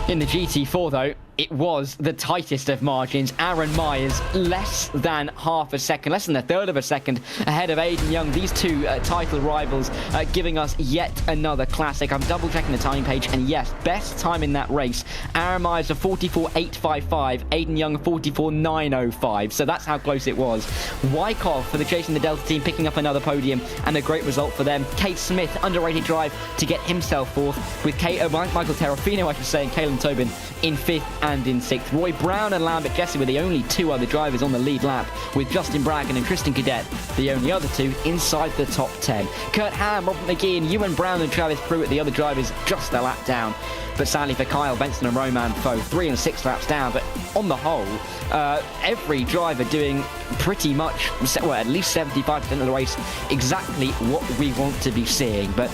In the GT4 though, it was the tightest of margins. Aaron Myers less than half a second, less than a third of a second ahead of Aiden Young. These two title rivals giving us yet another classic. I'm double checking the time page, and yes, best time in that race. Aaron Myers a 44.855, Aiden Young 44.905. So that's how close it was. Wyckoff for the Chasing the Delta team picking up another podium, and a great result for them. Kate Smith, underrated drive to get himself 4th, with Michael Terrafino, I should say, and Kalen Tobin in 5th and in 6th. Roy Brown and Lambert Jesse were the only 2 other drivers on the lead lap, with Justin Bragan and Tristan Cadet the only other 2 inside the top 10. Kurt Ham, Robert McGee, and Ewan Brown and Travis Pruitt, the other drivers, just a lap down. But sadly for Kyle Benson and Roman Foe, 3 and 6 laps down. But on the whole, every driver doing pretty much, well, at least 75% of the race, exactly what we want to be seeing. But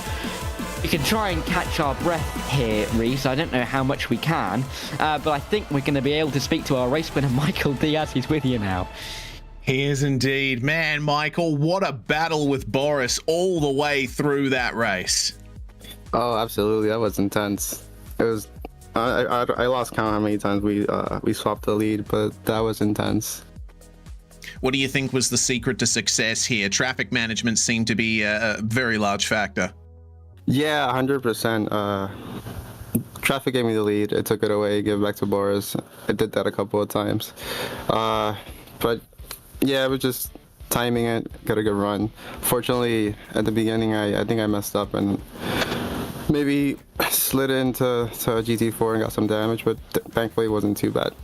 we can try and catch our breath here, Reese. I don't know how much we can, but I think we're going to be able to speak to our race winner, Michael Diaz, who's with you now.
He is indeed. Man, Michael, what a battle with Boris all the way through that race.
Oh, absolutely. That was intense. It was. I lost count how many times we swapped the lead, but that was intense.
What do you think was the secret to success here? Traffic management seemed to be a very large factor.
Yeah, 100%. Traffic gave me the lead. It took it away, gave it back to Boris. I did that a couple of times. But yeah, it was just timing it, got a good run. Fortunately, at the beginning, I think I messed up and maybe slid into a GT4 and got some damage, but thankfully it wasn't too bad.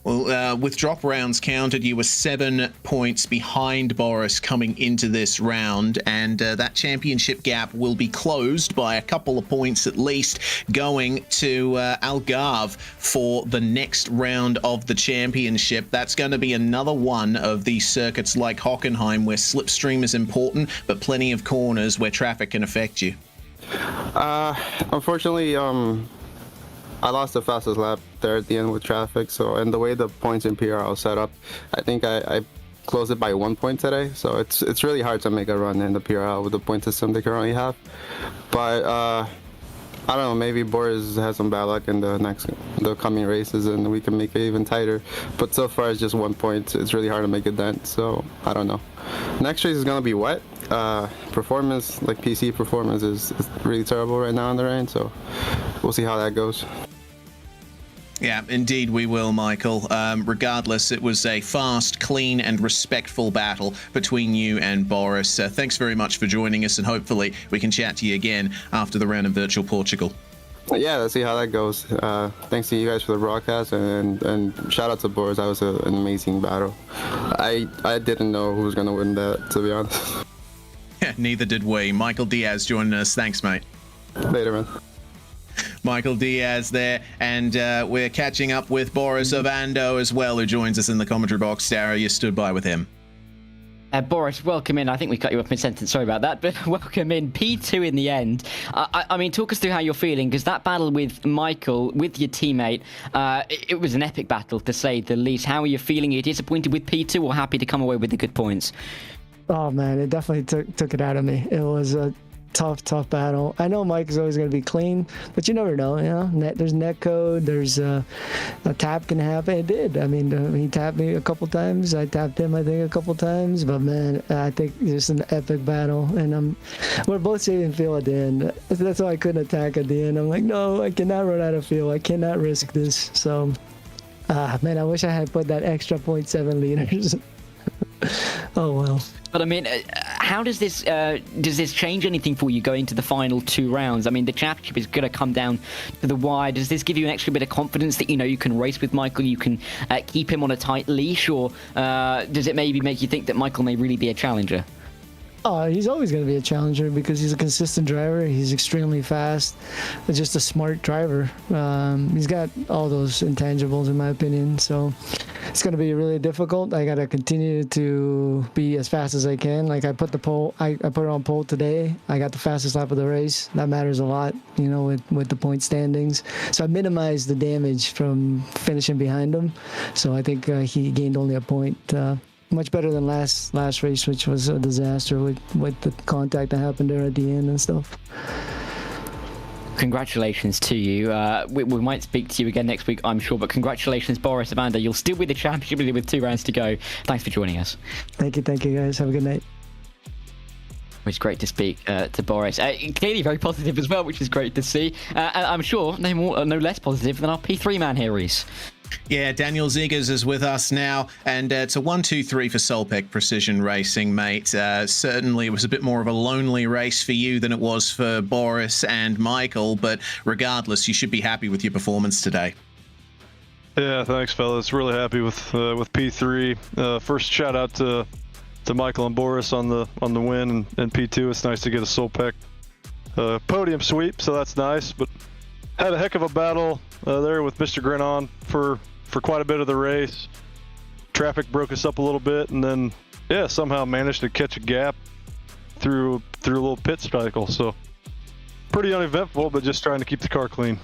Well, with drop rounds counted, you were 7 points behind Boris coming into this round, and that championship gap will be closed by a couple of points at least, going to Algarve for the next round of the championship. That's going to be another one of these circuits like Hockenheim, where slipstream is important, but plenty of corners where traffic can affect you.
Unfortunately, I lost the fastest lap there at the end with traffic, and the way the points in PRL set up, I think I closed it by 1 point today, so it's really hard to make a run in the PRL with the point system they currently have. But I don't know, maybe Boris has some bad luck in the coming races and we can make it even tighter. But so far it's just 1 point, it's really hard to make a dent, so I don't know. Next race is gonna be wet. Performance, like PC performance, is really terrible right now on the rain, so we'll see how that goes.
Yeah, indeed we will, Michael. Regardless, it was a fast, clean, and respectful battle between you and Boris. Thanks very much for joining us, and hopefully we can chat to you again after the round in virtual Portugal.
Yeah, let's see how that goes. Thanks to you guys for the broadcast, and shout out to Boris. That was an amazing battle. I didn't know who was going to win that, to be honest.
Neither did we. Michael Diaz joining us. Thanks, mate.
Later, man.
Michael Diaz there, and we're catching up with Boris Ovando as well, who joins us in the commentary box. Sarah, you stood by with him.
Boris, welcome in. I think we cut you off mid-sentence. Sorry about that, but welcome in. P2 in the end. I mean, talk us through how you're feeling, because that battle with Michael, with your teammate, it was an epic battle, to say the least. How are you feeling? Are you disappointed with P2 or happy to come away with the good points?
Oh, man, it definitely took it out of me. It was a tough battle. I know Mike is always going to be clean, but you never know. You know, there's net code. There's a tap can happen. It did. I mean, he tapped me a couple times. I tapped him, I think, a couple times. But man, I think it's an epic battle, and we're both saving fuel at the end. That's why I couldn't attack at the end. I'm like, no, I cannot run out of fuel. I cannot risk this. So, man, I wish I had put that extra 0.7 liters. Oh well.
But I mean, how does this change anything for you going to the final 2 rounds? I mean, the championship is going to come down to the wire. Does this give you an extra bit of confidence that you can race with Michael, you can keep him on a tight leash, or does it maybe make you think that Michael may really be a challenger?
He's always going to be a challenger because he's a consistent driver. He's extremely fast. Just a smart driver. He's got all those intangibles, in my opinion. So it's going to be really difficult. I got to continue to be as fast as I can. Like I put it on pole today. I got the fastest lap of the race. That matters a lot, with the point standings. So I minimized the damage from finishing behind him. So I think he gained only a point. Much better than last race, which was a disaster with the contact that happened there at the end and stuff.
Congratulations to you. We might speak to you again next week, I'm sure, but congratulations, Boris Evander. You'll still be the championship leader with 2 rounds to go. Thanks for joining us.
Thank you, guys. Have a good night.
It's great to speak to Boris. Clearly very positive as well, which is great to see. And I'm sure no less positive than our P3 man here, Reese.
Yeah, Daniel Zegers is with us now, and it's a 1-2-3 for Solpec Precision Racing, mate. Certainly it was a bit more of a lonely race for you than it was for Boris and Michael, but regardless, you should be happy with your performance today.
Yeah, thanks, fellas. Really happy with P3. First shout out to Michael and Boris on the win, and P2. It's nice to get a Solpec podium sweep, so that's nice. But had a heck of a battle there with Mr. Grenon for quite a bit of the race. Traffic broke us up a little bit, and then somehow managed to catch a gap through a little pit cycle. So pretty uneventful, but just trying to keep the car clean.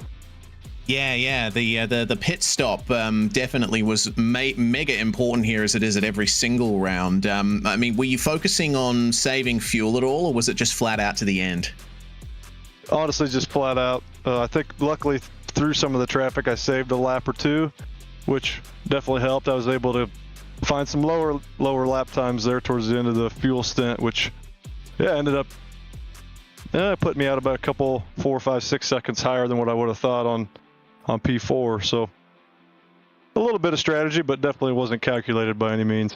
Yeah. The pit stop definitely was mega important here, as it is at every single round. I mean, were you focusing on saving fuel at all, or was it just flat out to the end?
Honestly, just flat out. I think luckily through some of the traffic, I saved a lap or 2, which definitely helped. I was able to find some lower lap times there towards the end of the fuel stint, which ended up putting me out about a couple 4, 5, 6 seconds higher than what I would have thought on P4. So a little bit of strategy, but definitely wasn't calculated by any means.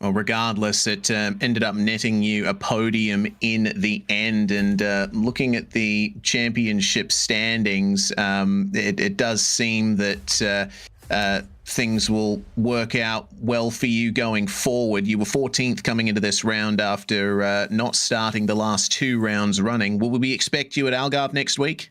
Well, regardless, it ended up netting you a podium in the end. And looking at the championship standings, it does seem that things will work out well for you going forward. You were 14th coming into this round after not starting the last 2 rounds running. Will we expect you at Algarve next week?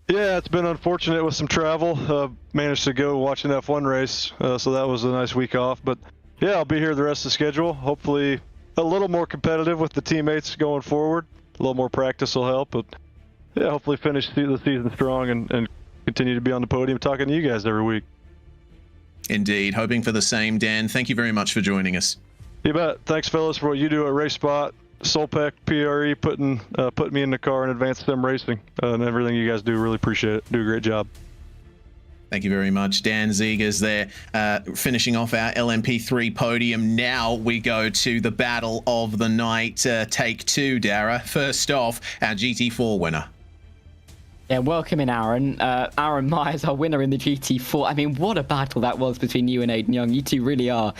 Yeah, it's been unfortunate with some travel. Managed to go watch an F1 race, so that was a nice week off. But yeah, I'll be here the rest of the schedule. Hopefully a little more competitive with the teammates going forward. A little more practice will help, but yeah, hopefully finish the season strong and continue to be on the podium talking to you guys every week.
Indeed. Hoping for the same, Dan. Thank you very much for joining us.
You bet. Thanks, fellas, for what you do at RaceSpot, Solpec, PRE, putting me in the car and Advanced Sim Racing, and everything you guys do. Really appreciate it. Do a great job.
Thank you very much, Dan Zegers there, finishing off our LMP3 podium. Now we go to the battle of the night, take 2, Dara. First off, our GT4 winner.
Yeah, welcome in, Aaron. Aaron Myers, our winner in the GT4. I mean, what a battle that was between you and Aiden Young. You two really are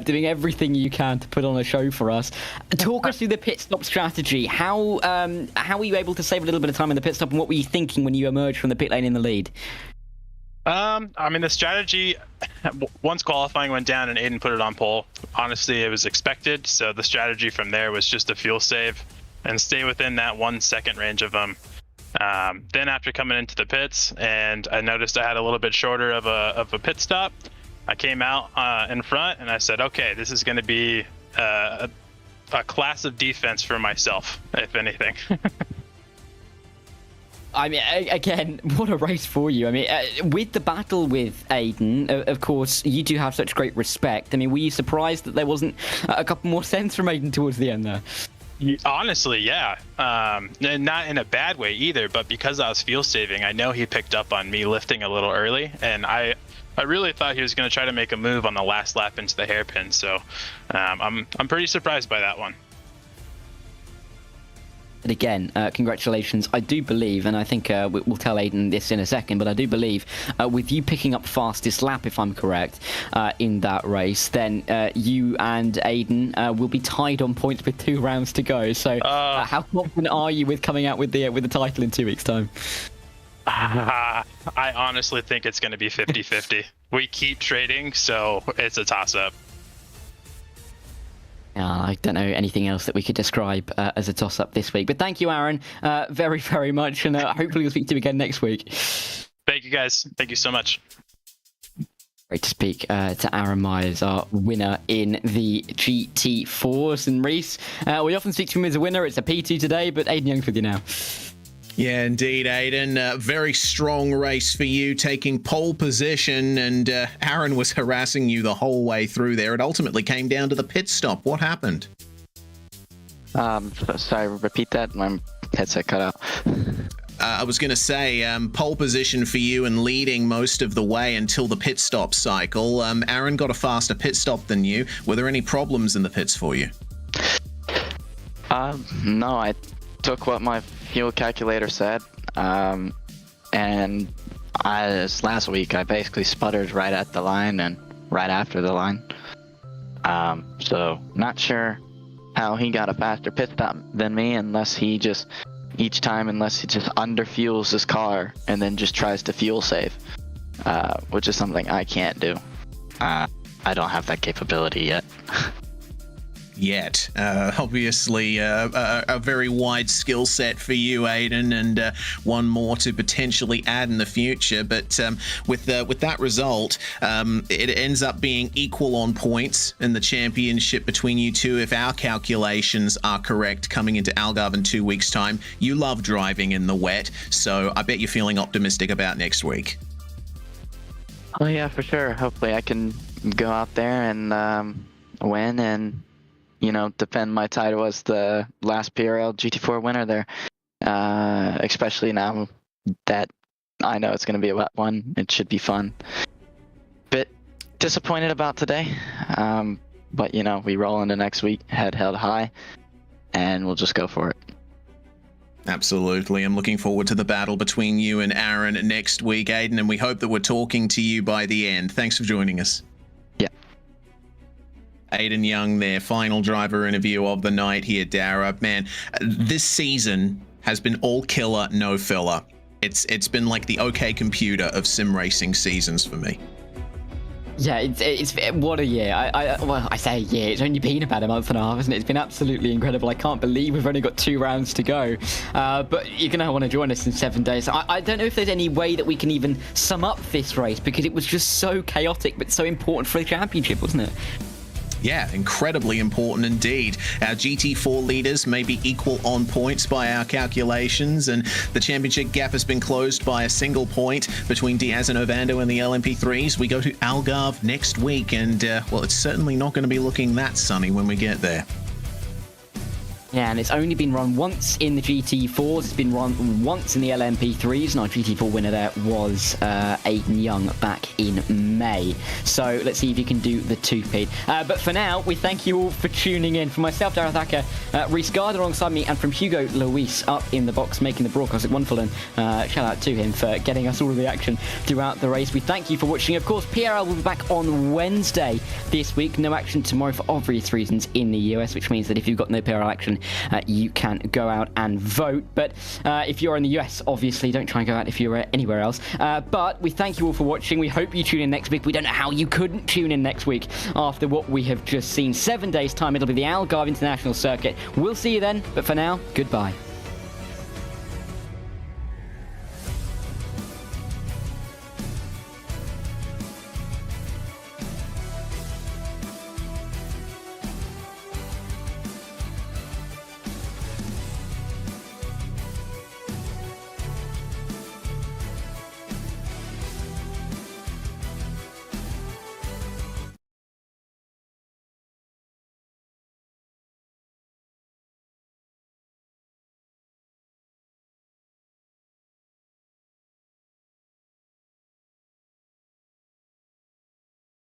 doing everything you can to put on a show for us. Talk us through the pit stop strategy. How were you able to save a little bit of time in the pit stop, and what were you thinking when you emerged from the pit lane in the lead?
I mean, the strategy, once qualifying went down and Aiden put it on pole, honestly, it was expected. So the strategy from there was just a fuel save and stay within that 1 second range of them. Then after coming into the pits, and I noticed I had a little bit shorter of a pit stop, I came out in front and I said, okay, this is going to be a class of defense for myself, if anything.
I mean, again, what a race for you. I mean, with the battle with Aiden, of course, you do have such great respect. I mean, were you surprised that there wasn't a couple more cents from Aiden towards the end there?
Honestly, yeah. And not in a bad way either, but because I was fuel saving, I know he picked up on me lifting a little early, and I really thought he was going to try to make a move on the last lap into the hairpin. So I'm pretty surprised by that one.
And again, congratulations. I do believe, and I think we'll tell Aiden this in a second, but I do believe with you picking up fastest lap, if I'm correct, in that race, then you and Aiden will be tied on points with 2 rounds to go. So how confident are you with coming out with the title in 2 weeks' time?
I honestly think it's going to be 50-50. We keep trading, so it's a toss-up.
I don't know anything else that we could describe as a toss-up this week. But thank you, Aaron, very, very much. And hopefully we'll speak to you again next week.
Thank you, guys. Thank you so much.
Great to speak to Aaron Myers, our winner in the GT4s. And Reese, we often speak to him as a winner. It's a P2 today, but Aiden Young's with you now.
Yeah, indeed, Aiden. Very strong race for you, taking pole position, and Aaron was harassing you the whole way through there. It ultimately came down to the pit stop. What happened?
Sorry, repeat that. My headset cut out.
I was going to say, pole position for you and leading most of the way until the pit stop cycle. Aaron got a faster pit stop than you. Were there any problems in the pits for you?
No, I took what my fuel calculator said, and last week I basically sputtered right at the line and right after the line. So not sure how he got a faster pit stop than me, unless he just underfuels his car and then just tries to fuel save, which is something I can't do. I don't have that capability yet.
Obviously a very wide skill set for you, Aiden, and one more to potentially add in the future. But with that result, it ends up being equal on points in the championship between you two, if our calculations are correct, coming into Algarve in 2 weeks' time. You love driving in the wet, so I bet you're feeling optimistic about next week.
Oh yeah, for sure. Hopefully I can go out there and win and defend my title as the last PRL GT4 winner there. Especially now that I know it's going to be a wet one. It should be fun. Bit disappointed about today, but we roll into next week, head held high, and we'll just go for it.
Absolutely. I'm looking forward to the battle between you and Aaron next week, Aiden, and we hope that we're talking to you by the end. Thanks for joining us.
Yeah.
Aiden Young there, final driver interview of the night here, Dara. Man, this season has been all killer, no filler. It's been like the OK Computer of sim racing seasons for me.
Yeah, it's what a year. I say a year. It's only been about a month and a half, isn't it? It's been absolutely incredible. I can't believe we've only got 2 rounds to go. But you're going to want to join us in 7 days. I don't know if there's any way that we can even sum up this race, because it was just so chaotic, but so important for the championship, wasn't it?
Yeah, incredibly important indeed. Our GT4 leaders may be equal on points by our calculations, and the championship gap has been closed by a single point between Diaz and Ovando and the LMP3s. We go to Algarve next week, and, well, it's certainly not going to be looking that sunny when we get there.
Yeah, and it's only been run once in the GT4s. It's been run once in the LMP3s, and our GT4 winner there was Aiden Young back in May. So let's see if you can do the two-peat. But for now, we thank you all for tuning in. For myself, Darren Thacker, Reese Gardner alongside me, and from Hugo Luis up in the box making the broadcast look wonderful, and shout out to him for getting us all of the action throughout the race. We thank you for watching. Of course, PRL will be back on Wednesday this week. No action tomorrow for obvious reasons in the US, which means that if you've got no PRL action, you can go out and vote. But if you're in the US, obviously, don't try and go out if you're anywhere else. But we thank you all for watching. We hope you tune in next week. We don't know how you couldn't tune in next week after what we have just seen. 7 days' time, it'll be the Algarve International Circuit. We'll see you then, but for now, goodbye.